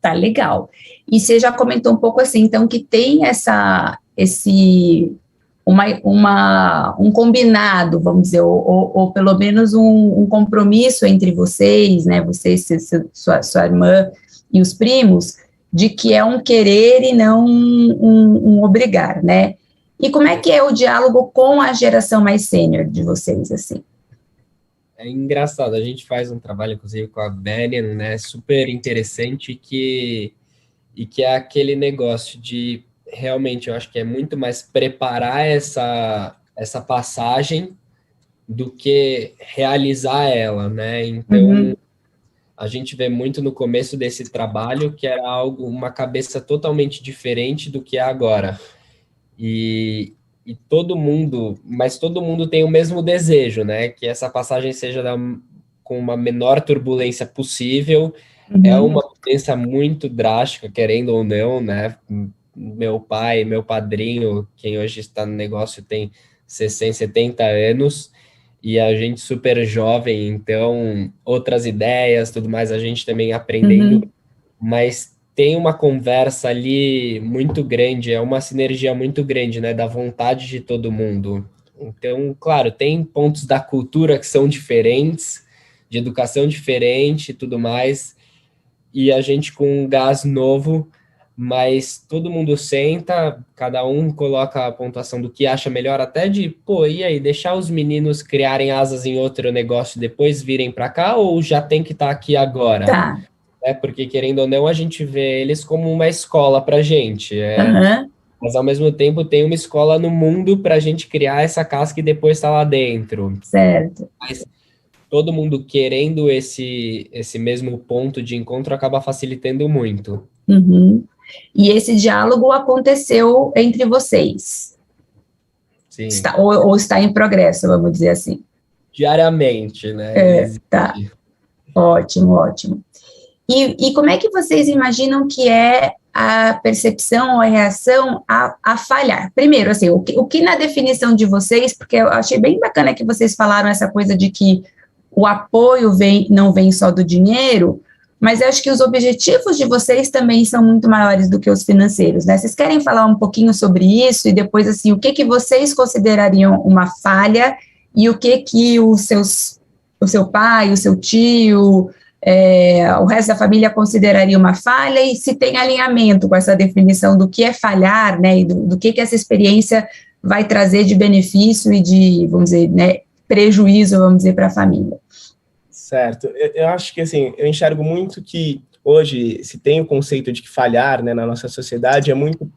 Tá, legal. E você já comentou um pouco assim, então, que tem um combinado, vamos dizer, ou pelo menos um compromisso entre vocês, né, sua irmã e os primos, de que é um querer e não um obrigar, né? E como é que é o diálogo com a geração mais sênior de vocês, assim? É engraçado, a gente faz um trabalho, inclusive, com a Vênia, né, super interessante, que é aquele negócio de, realmente, eu acho que é muito mais preparar essa passagem do que realizar ela, né? Então, a gente vê muito no começo desse trabalho que era algo, uma cabeça totalmente diferente do que é agora. E mas todo mundo tem o mesmo desejo, né? Que essa passagem seja com uma menor turbulência possível. É uma mudança muito drástica, querendo ou não, né? Meu pai, meu padrinho, quem hoje está no negócio tem 60, 70 anos, e a gente super jovem, então outras ideias, tudo mais, a gente também aprendendo, mas tem uma conversa ali muito grande, é uma sinergia muito grande, né, da vontade de todo mundo. Então, claro, tem pontos da cultura que são diferentes, de educação diferente e tudo mais, e a gente com um gás novo, mas todo mundo senta, cada um coloca a pontuação do que acha melhor, até de, pô, e aí, deixar os meninos criarem asas em outro negócio e depois virem para cá, ou já tem que estar aqui agora? Tá. Porque, querendo ou não, a gente vê eles como uma escola para gente, Aham. mas ao mesmo tempo tem uma escola no mundo para a gente criar essa casca e depois estar lá dentro. Certo. Mas todo mundo querendo esse mesmo ponto de encontro acaba facilitando muito. E esse diálogo aconteceu entre vocês? Sim. Ou está em progresso, vamos dizer assim? Diariamente, né? Tá. Ótimo, ótimo. E como é que vocês imaginam que é a percepção ou a reação a falhar? Primeiro, assim, o que na definição de vocês, porque eu achei bem bacana que vocês falaram essa coisa de que o apoio não vem só do dinheiro, mas eu acho que os objetivos de vocês também são muito maiores do que os financeiros, né? Vocês querem falar um pouquinho sobre isso e depois, assim, o que vocês considerariam uma falha e o que o seu pai, o seu tio, o resto da família consideraria uma falha, e se tem alinhamento com essa definição do que é falhar, né, e do que essa experiência vai trazer de benefício e de, vamos dizer, né, prejuízo, vamos dizer, para a família. Certo. Eu acho que, assim, eu enxergo muito que hoje se tem o conceito de que falhar, né, na nossa sociedade é muito,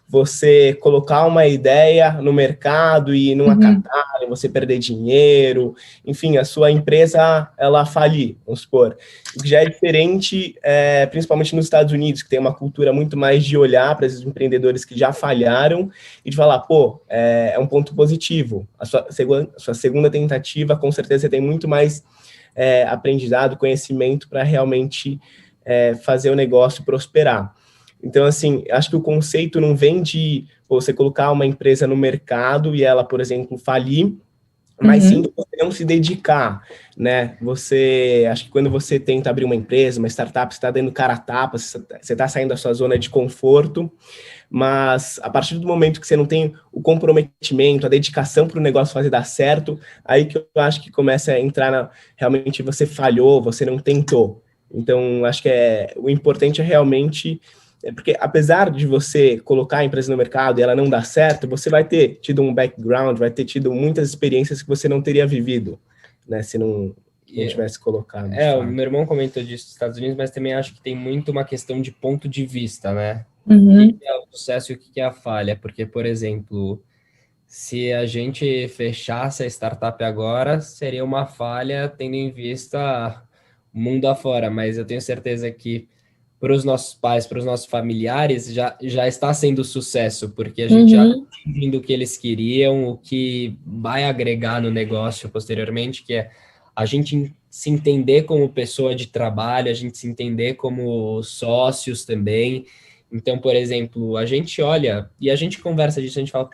você colocar uma ideia no mercado e não acatar, você perder dinheiro, enfim, a sua empresa, ela falir, vamos supor. O que já é diferente, principalmente nos Estados Unidos, que tem uma cultura muito mais de olhar para esses empreendedores que já falharam e de falar, é um ponto positivo. A sua segunda tentativa, com certeza, você tem muito mais aprendizado, conhecimento para realmente fazer o negócio prosperar. Então, assim, acho que o conceito não vem de você colocar uma empresa no mercado e ela, por exemplo, falir, mas sim de você não se dedicar, né? Acho que quando você tenta abrir uma empresa, uma startup, você está dando cara a tapa, você está saindo da sua zona de conforto, mas a partir do momento que você não tem o comprometimento, a dedicação para o negócio fazer dar certo, aí que eu acho que começa a entrar realmente você falhou, você não tentou. Então, acho que o importante é realmente, porque apesar de você colocar a empresa no mercado e ela não dar certo, você vai ter tido um background, vai ter tido muitas experiências que você não teria vivido, né, se não tivesse colocado. O meu irmão comentou disso nos Estados Unidos, mas também acho que tem muito uma questão de ponto de vista, né? O que é o sucesso e o que é a falha? Porque, por exemplo, se a gente fechasse a startup agora, seria uma falha tendo em vista o mundo afora, mas eu tenho certeza que para os nossos pais, para os nossos familiares, já está sendo sucesso, porque a gente já está atingindo o que eles queriam, o que vai agregar no negócio posteriormente, que é a gente se entender como pessoa de trabalho, a gente se entender como sócios também. Então, por exemplo, a gente olha e a gente conversa disso, a gente fala,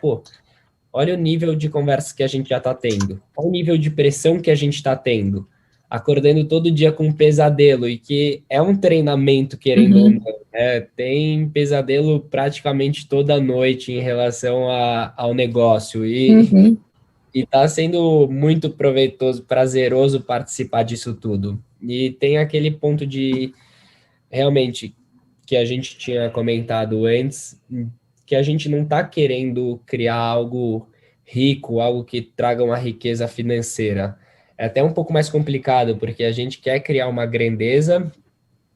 olha o nível de conversa que a gente já está tendo, olha o nível de pressão que a gente está tendo, acordando todo dia com um pesadelo, e que é um treinamento, querendo ou não, né? Tem pesadelo praticamente toda noite em relação ao negócio, e está sendo muito proveitoso, prazeroso participar disso tudo. E tem aquele ponto de, realmente, que a gente tinha comentado antes, que a gente não está querendo criar algo rico, algo que traga uma riqueza financeira. É até um pouco mais complicado, porque a gente quer criar uma grandeza,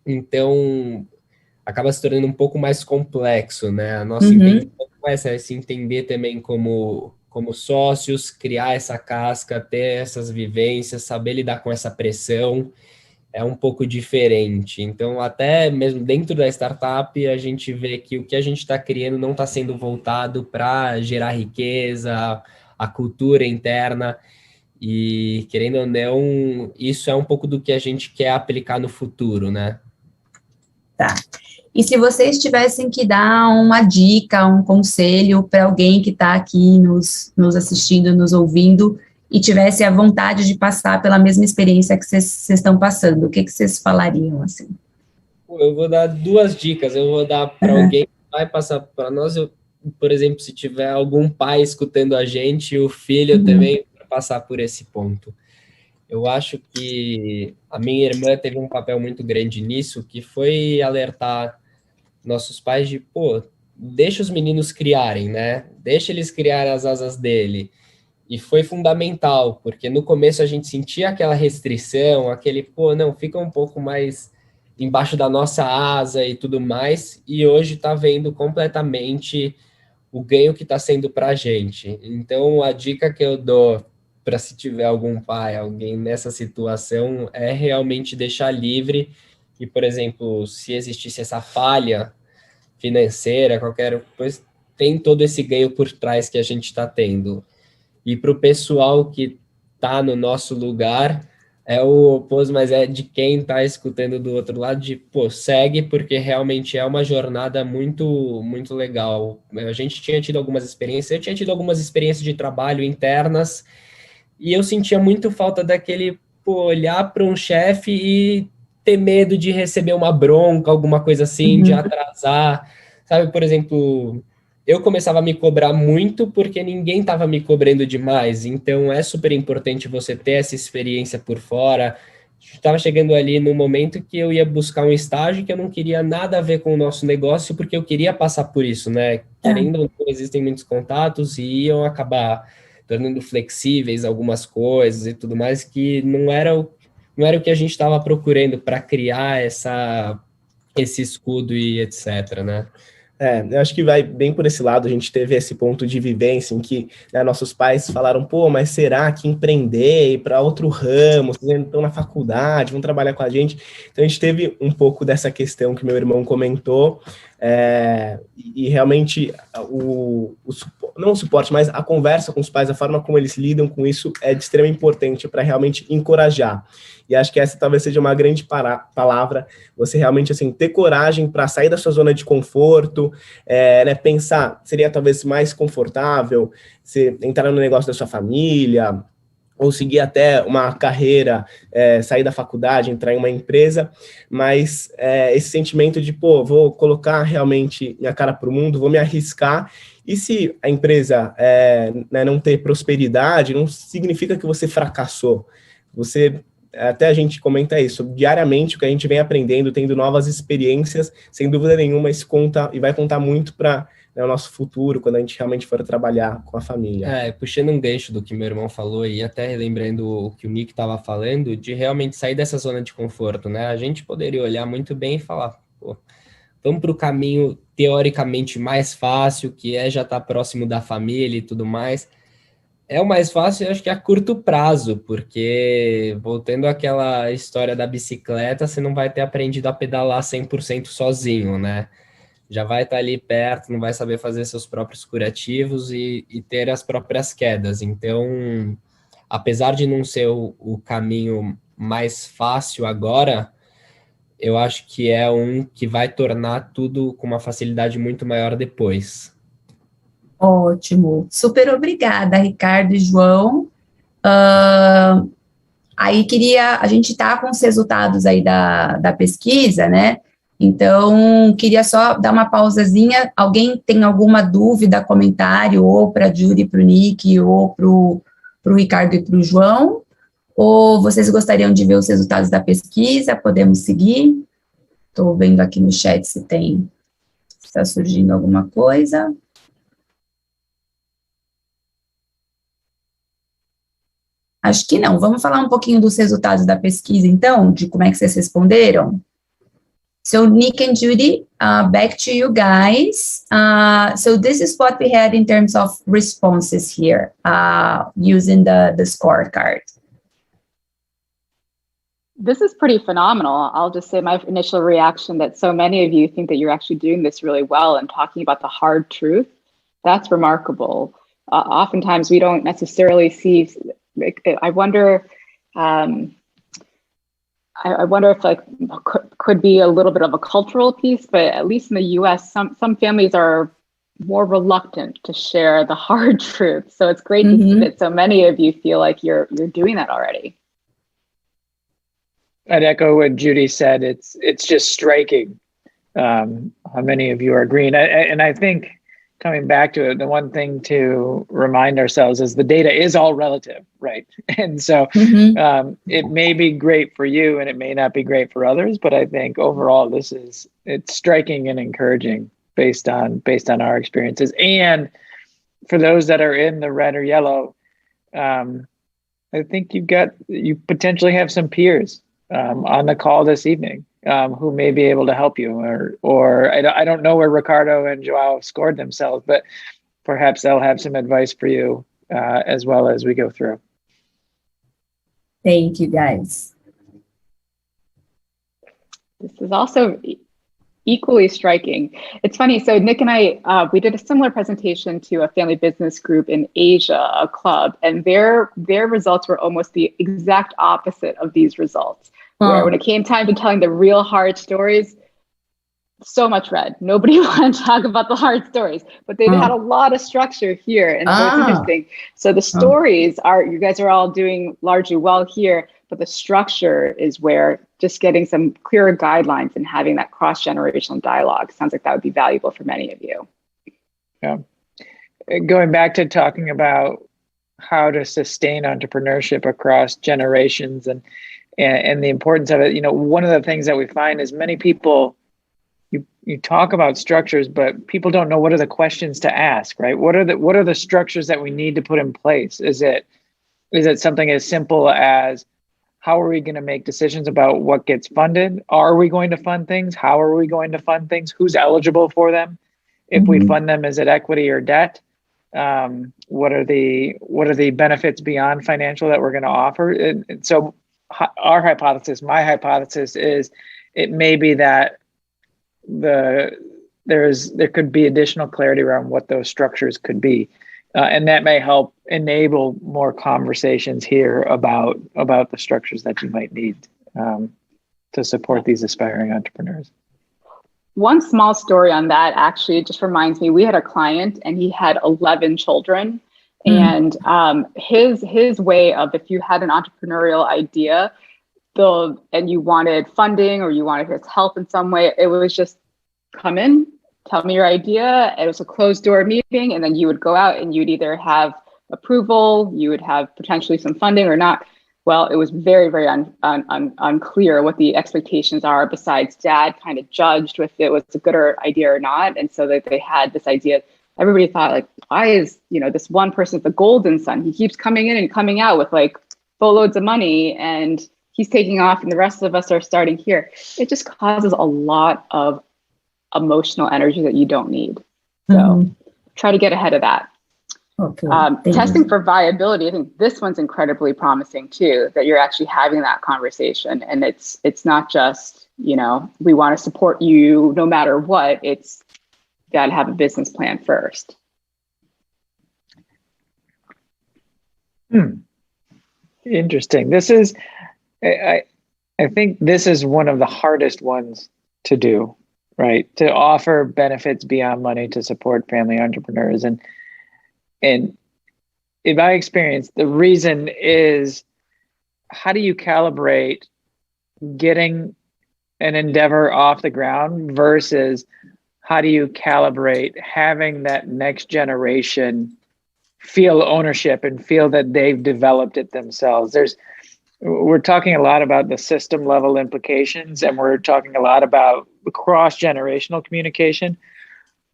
então acaba se tornando um pouco mais complexo, né? A nossa intenção é se entender também como como sócios, criar essa casca, ter essas vivências, saber lidar com essa pressão, é um pouco diferente. Então, até mesmo dentro da startup, a gente vê que o que a gente está criando não está sendo voltado para gerar riqueza, a cultura interna, e, querendo ou não, isso é um pouco do que a gente quer aplicar no futuro, né? Tá. E se vocês tivessem que dar uma dica, um conselho para alguém que está aqui nos assistindo, nos ouvindo, e tivesse a vontade de passar pela mesma experiência que vocês estão passando, o que vocês falariam, assim? Eu vou dar 2 dicas. Eu vou dar para alguém que vai passar para nós. Por exemplo, se tiver algum pai escutando a gente, o filho também vai passar por esse ponto. Eu acho que a minha irmã teve um papel muito grande nisso, que foi alertar nossos pais de, pô, deixa os meninos criarem, né? Deixa eles criar as asas dele. E foi fundamental, porque no começo a gente sentia aquela restrição, aquele, pô, não, fica um pouco mais embaixo da nossa asa e tudo mais, e hoje está vendo completamente o ganho que está sendo para a gente. Então, a dica que eu dou para se tiver algum pai, alguém nessa situação, é realmente deixar livre, e, por exemplo, se existisse essa falha financeira, qualquer coisa, tem todo esse ganho por trás que a gente está tendo. E para o pessoal que está no nosso lugar, é o oposto, mas é de quem está escutando do outro lado, de, pô, segue, porque realmente é uma jornada muito, muito legal. A gente tinha tido algumas experiências, eu tinha tido algumas experiências de trabalho internas, e eu sentia muito falta daquele, pô, olhar para um chefe e ter medo de receber uma bronca, alguma coisa assim, de atrasar, sabe? Por exemplo, eu começava a me cobrar muito porque ninguém estava me cobrando demais. Então, é super importante você ter essa experiência por fora. Estava chegando ali no momento que eu ia buscar um estágio que eu não queria nada a ver com o nosso negócio, porque eu queria passar por isso, né? Querendo ou não, existem muitos contatos e iam acabar tornando flexíveis algumas coisas e tudo mais, que não era o que a gente estava procurando para criar esse escudo e etc, né? Eu acho que vai bem por esse lado. A gente teve esse ponto de vivência em que, né, nossos pais falaram, pô, mas será que empreender, ir para outro ramo, vocês estão na faculdade, vão trabalhar com a gente? Então, a gente teve um pouco dessa questão que meu irmão comentou, e realmente não o suporte, mas a conversa com os pais, a forma como eles lidam com isso é de extrema importância para realmente encorajar. E acho que essa talvez seja uma grande palavra, você realmente, assim, ter coragem para sair da sua zona de conforto, né, pensar, seria talvez mais confortável você entrar no negócio da sua família, ou seguir até uma carreira, sair da faculdade, entrar em uma empresa, mas esse sentimento de, pô, vou colocar realmente minha cara para o mundo, vou me arriscar, e se a empresa né, não ter prosperidade, não significa que você fracassou. Até a gente comenta isso, diariamente o que a gente vem aprendendo, tendo novas experiências, sem dúvida nenhuma, isso conta e vai contar muito para, né, o nosso futuro, quando a gente realmente for trabalhar com a família. Puxando um gancho do que meu irmão falou e até relembrando o que o Nick estava falando, de realmente sair dessa zona de conforto, né? A gente poderia olhar muito bem e falar, pô, vamos para o caminho teoricamente mais fácil, que é já estar próximo da família e tudo mais. É o mais fácil, eu acho que a curto prazo, porque voltando àquela história da bicicleta, você não vai ter aprendido a pedalar 100% sozinho, né? Já vai estar ali perto, não vai saber fazer seus próprios curativos e ter as próprias quedas. Então, apesar de não ser o caminho mais fácil agora, eu acho que é um que vai tornar tudo com uma facilidade muito maior depois. Ótimo, super obrigada, Ricardo e João. Aí a gente está com os resultados aí da pesquisa, né? Então, queria só dar uma pausazinha. Alguém tem alguma dúvida, comentário, ou para a Judy, para o Nick, ou para o Ricardo e para o João? Ou vocês gostariam de ver os resultados da pesquisa? Podemos seguir? Estou vendo aqui no chat se está surgindo alguma coisa. Acho que não. Vamos falar um pouquinho dos resultados da pesquisa, então, de como é que vocês responderam? So Nick and Judy, back to you guys. So this is what we had in terms of responses here using the scorecard. This is pretty phenomenal. I'll just say my initial reaction that so many of you think that you're actually doing this really well and talking about the hard truth. That's remarkable. Oftentimes we don't necessarily see, I wonder if like could be a little bit of a cultural piece, but at least in the US, some families are more reluctant to share the hard truth. So it's great to see that so many of you feel like you're doing that already. I'd echo what Judy said. It's just striking how many of you are agreeing. And I think coming back to it, the one thing to remind ourselves is the data is all relative, right? And so it may be great for you and it may not be great for others, but I think overall it's striking and encouraging based on our experiences. And for those that are in the red or yellow, I think you potentially have some peers on the call this evening who may be able to help you, or I don't know where Ricardo and Joao scored themselves, but perhaps they'll have some advice for you as well as we go through. Thank you, guys. This is also equally striking. It's funny. So Nick and I, we did a similar presentation to a family business group in Asia, a club, and their results were almost the exact opposite of these results. Where when it came time to telling the real hard stories, so much red. Nobody wanted to talk about the hard stories, but they had a lot of structure here. And so it's interesting. So the stories you guys are all doing largely well here, but the structure is where just getting some clearer guidelines and having that cross-generational dialogue sounds like that would be valuable for many of you. Yeah. Going back to talking about how to sustain entrepreneurship across generations and the importance of it, one of the things that we find is many people, you talk about structures, but people don't know what are the questions to ask, right? What are the structures that we need to put in place? Is it something as simple as how are we going to make decisions about what gets funded? Are we going to fund things? How are we going to fund things? Who's eligible for them? If we fund them, is it equity or debt? What are the benefits beyond financial that we're going to offer? And so my hypothesis is it may be that there could be additional clarity around what those structures could be. And that may help enable more conversations here about the structures that you might need to support these aspiring entrepreneurs. One small story on that actually just reminds me, we had a client and he had 11 children. And his way of, if you had an entrepreneurial idea, and you wanted funding or you wanted his help in some way, it was just come in, tell me your idea. It was a closed door meeting, and then you would go out and you'd either have approval, you would have potentially some funding or not. Well, it was very, very unclear what the expectations are. Besides, Dad kind of judged if it was a good idea or not, and so that they had this idea. Everybody thought, like, why is, this one person, the golden son, he keeps coming in and coming out with like boatloads of money and he's taking off and the rest of us are starting here. It just causes a lot of emotional energy that you don't need. So try to get ahead of that. Okay. Testing for viability, I think this one's incredibly promising too, that you're actually having that conversation. And it's not just, we want to support you no matter what. It's got to have a business plan first. Interesting. This is, I think this is one of the hardest ones to do, right? To offer benefits beyond money to support family entrepreneurs. And in my experience, the reason is, how do you calibrate getting an endeavor off the ground versus how do you calibrate having that next generation feel ownership and feel that they've developed it themselves? We're talking a lot about the system level implications, and we're talking a lot about cross-generational communication.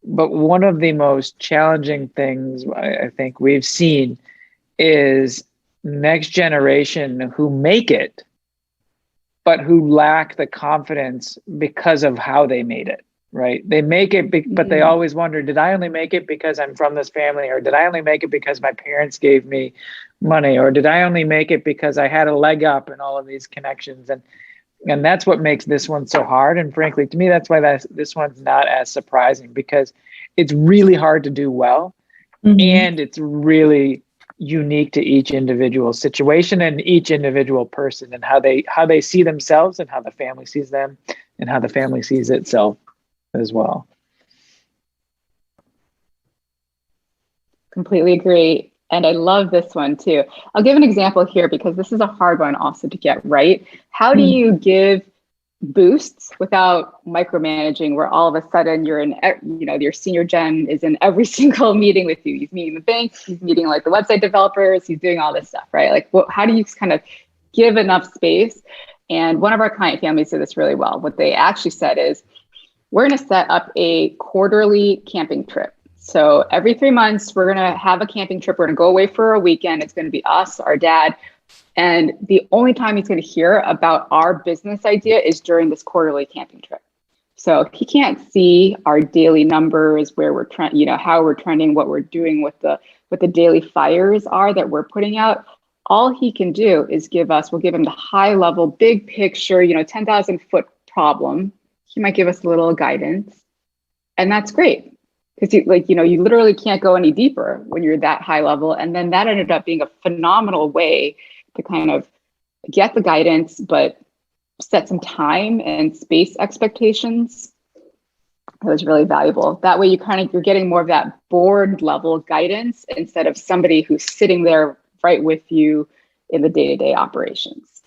But one of the most challenging things I think we've seen is next generation who make it but who lack the confidence because of how they made it, right? They make it, but they always wonder, did I only make it because I'm from this family? Or did I only make it because my parents gave me money? Or did I only make it because I had a leg up in all of these connections? And that's what makes this one so hard. And frankly, to me, that's why this one's not as surprising, because it's really hard to do well. And it's really unique to each individual situation and each individual person, and how they see themselves, and how the family sees them, and how the family sees itself as well. Completely agree. And I love this one too. I'll give an example here, because this is a hard one also to get right. How do you give boosts without micromanaging, where all of a sudden you're in, your senior gen is in every single meeting with you. He's meeting the bank, he's meeting like the website developers, he's doing all this stuff, right? Like, how do you kind of give enough space? And one of our client families did this really well. What they actually said is, we're going to set up a quarterly camping trip. So every 3 months, we're going to have a camping trip. We're going to go away for a weekend. It's going to be us, our dad. And the only time he's going to hear about our business idea is during this quarterly camping trip. So he can't see our daily numbers, where we're how we're trending, what we're doing, what the daily fires are that we're putting out. All he can do is we'll give him the high level, big picture, 10,000 foot problem. He might give us a little guidance, and that's great. Because you literally can't go any deeper when you're that high level. And then that ended up being a phenomenal way to kind of get the guidance, but set some time and space expectations. It was really valuable. That way you're getting more of that board level guidance, instead of somebody who's sitting there right with you in the day-to-day operations.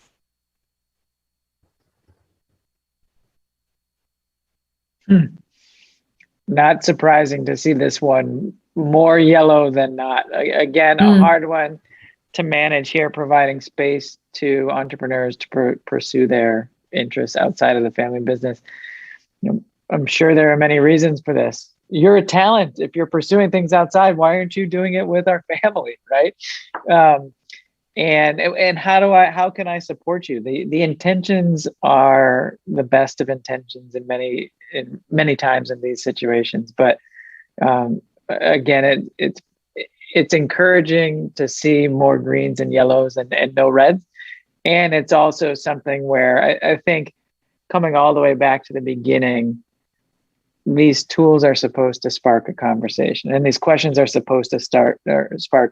Not surprising to see this one more yellow than not. Again, a hard one to manage here, providing space to entrepreneurs to pursue their interests outside of the family business. I'm sure there are many reasons for this. You're a talent. If you're pursuing things outside, why aren't you doing it with our family, right? And how can I support you? The intentions are the best of intentions in many times in these situations. But again, it's encouraging to see more greens and yellows and no reds. And it's also something where I think, coming all the way back to the beginning, these tools are supposed to spark a conversation, and these questions are supposed to spark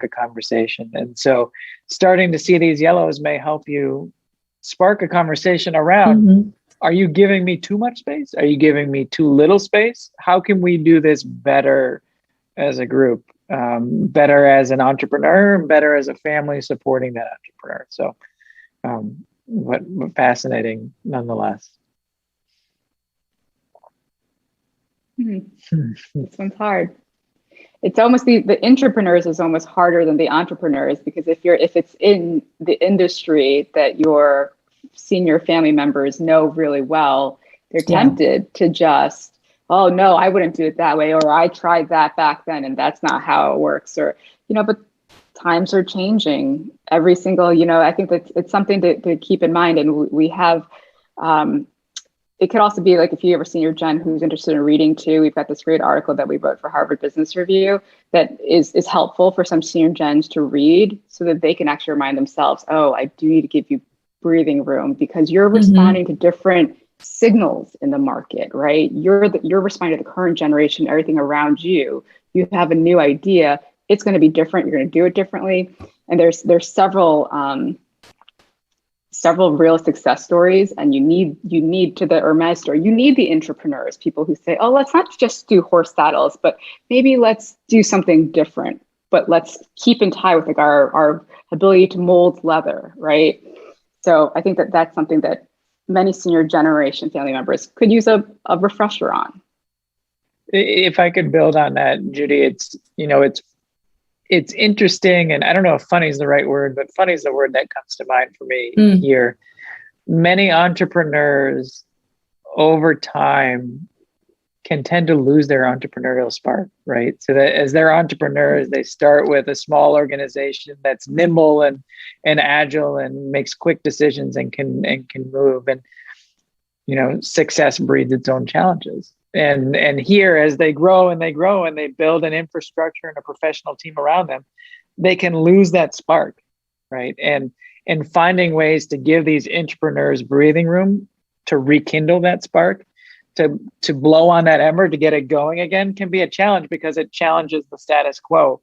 a conversation. And so starting to see these yellows may help you spark a conversation around, are you giving me too much space? Are you giving me too little space? How can we do this better as a group, better as an entrepreneur, better as a family supporting that entrepreneur? So what fascinating nonetheless. This one's hard. It's almost the entrepreneurs is almost harder than the entrepreneurs, because if it's in the industry that your senior family members know really well, they're tempted to just, oh no, I wouldn't do it that way, or I tried that back then and that's not how it works, or but times are changing every single, I think that it's something to keep in mind. And we have it could also be like, if you have a senior gen who's interested in reading too, we've got this great article that we wrote for Harvard Business Review that is helpful for some senior gens to read, so that they can actually remind themselves, oh, I do need to give you breathing room, because you're responding to different signals in the market, right? You're responding to the current generation, everything around you. You have a new idea, it's going to be different. You're going to do it differently. And there's several real success stories, and you need to the Hermes story, you need the entrepreneurs, people who say, oh, let's not just do horse saddles, but maybe let's do something different, but let's keep in tie with like our ability to mold leather, right? So I think that's something that many senior generation family members could use a refresher on. If I could build on that, Judy, it's interesting, and I don't know if funny is the right word, but funny is the word that comes to mind for me here. Many entrepreneurs over time can tend to lose their entrepreneurial spark, right? So that as they're entrepreneurs, they start with a small organization that's nimble and agile and makes quick decisions and can move. And success breeds its own challenges. And here, as they grow and they build an infrastructure and a professional team around them, they can lose that spark, right? And finding ways to give these entrepreneurs breathing room to rekindle that spark, to blow on that ember, to get it going again, can be a challenge because it challenges the status quo,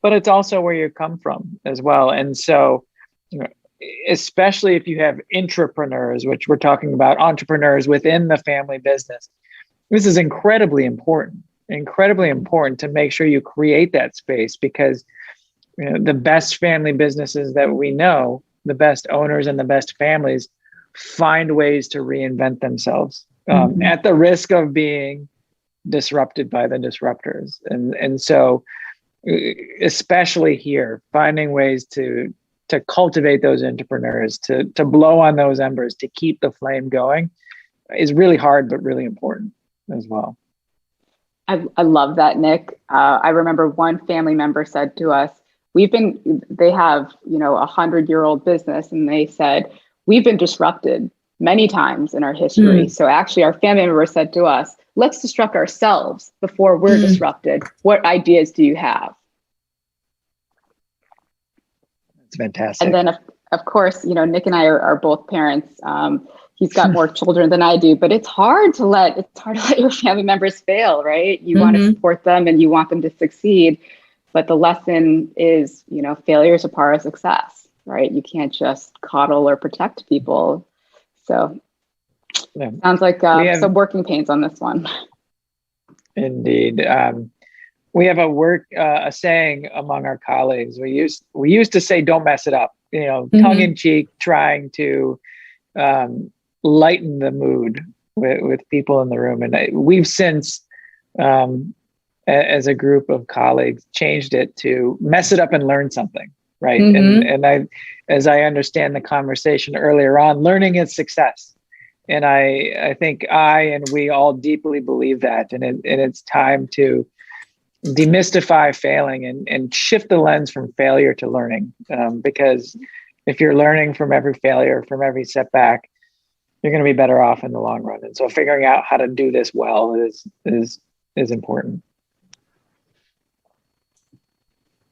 but it's also where you come from as well. And so, especially if you have intrapreneurs, which we're talking about, entrepreneurs within the family business, this is incredibly important to make sure you create that space, because the best family businesses that we know, the best owners and the best families, find ways to reinvent themselves at the risk of being disrupted by the disruptors. And so, especially here, finding ways to cultivate those entrepreneurs, to blow on those embers, to keep the flame going, is really hard, but really important as well. I love that, Nick. I remember one family member said to us, they have, a 100-year-old business, and they said, we've been disrupted many times in our history. So actually our family member said to us, let's disrupt ourselves before we're disrupted. What ideas do you have? That's fantastic. And then of course, Nick and I are both parents. He's got more children than I do, but it's hard to let your family members fail, right? You want to support them and you want them to succeed. But the lesson is, failure is a part of success, right? You can't just coddle or protect people. So sounds like some working pains on this one. Indeed. We have a saying among our colleagues. We used to say, don't mess it up, tongue in cheek, trying to lighten the mood with people in the room. And we've since, as a group of colleagues, changed it to mess it up and learn something, right? And as I understand the conversation earlier on, learning is success. And I think and we all deeply believe that. And it's time to demystify failing and shift the lens from failure to learning. Because if you're learning from every failure, from every setback, you're going to be better off in the long run. And so figuring out how to do this well is important.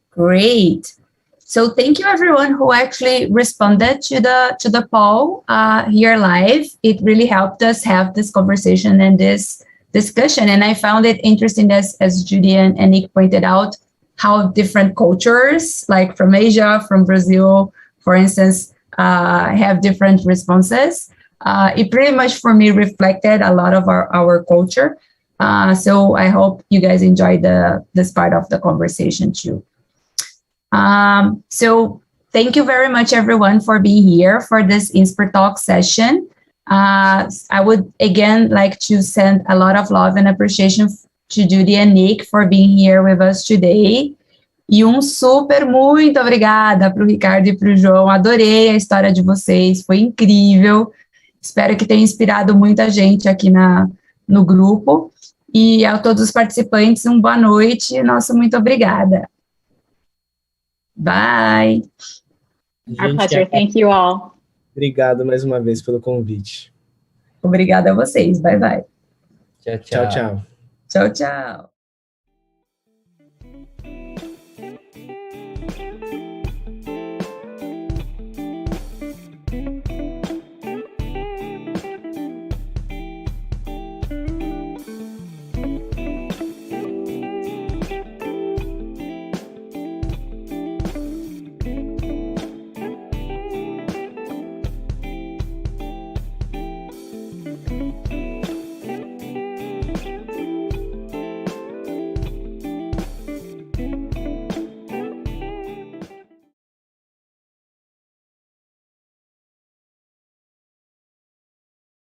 Great. So thank you everyone who actually responded to the poll here live. It really helped us have this conversation and this discussion. And I found it interesting, as Judy and Nick pointed out, how different cultures, like from Asia, from Brazil, for instance, have different responses. It pretty much for me reflected a lot of our culture. So I hope you guys enjoyed this part of the conversation too. So thank you very much, everyone, for being here for this Inspire Talk session. I would again like to send a lot of love and appreciation to Judy and Nick for being here with us today. E super muito obrigada para o Ricardo e para o João. Adorei a história de vocês, foi incrível. Espero que tenha inspirado muita gente aqui no grupo. E a todos os participantes, boa noite. Nossa, muito obrigada. Bye. Our pleasure. Thank you all. Obrigado mais uma vez pelo convite. Obrigada a vocês. Bye, bye. Tchau, tchau. Tchau, tchau. Tchau, tchau.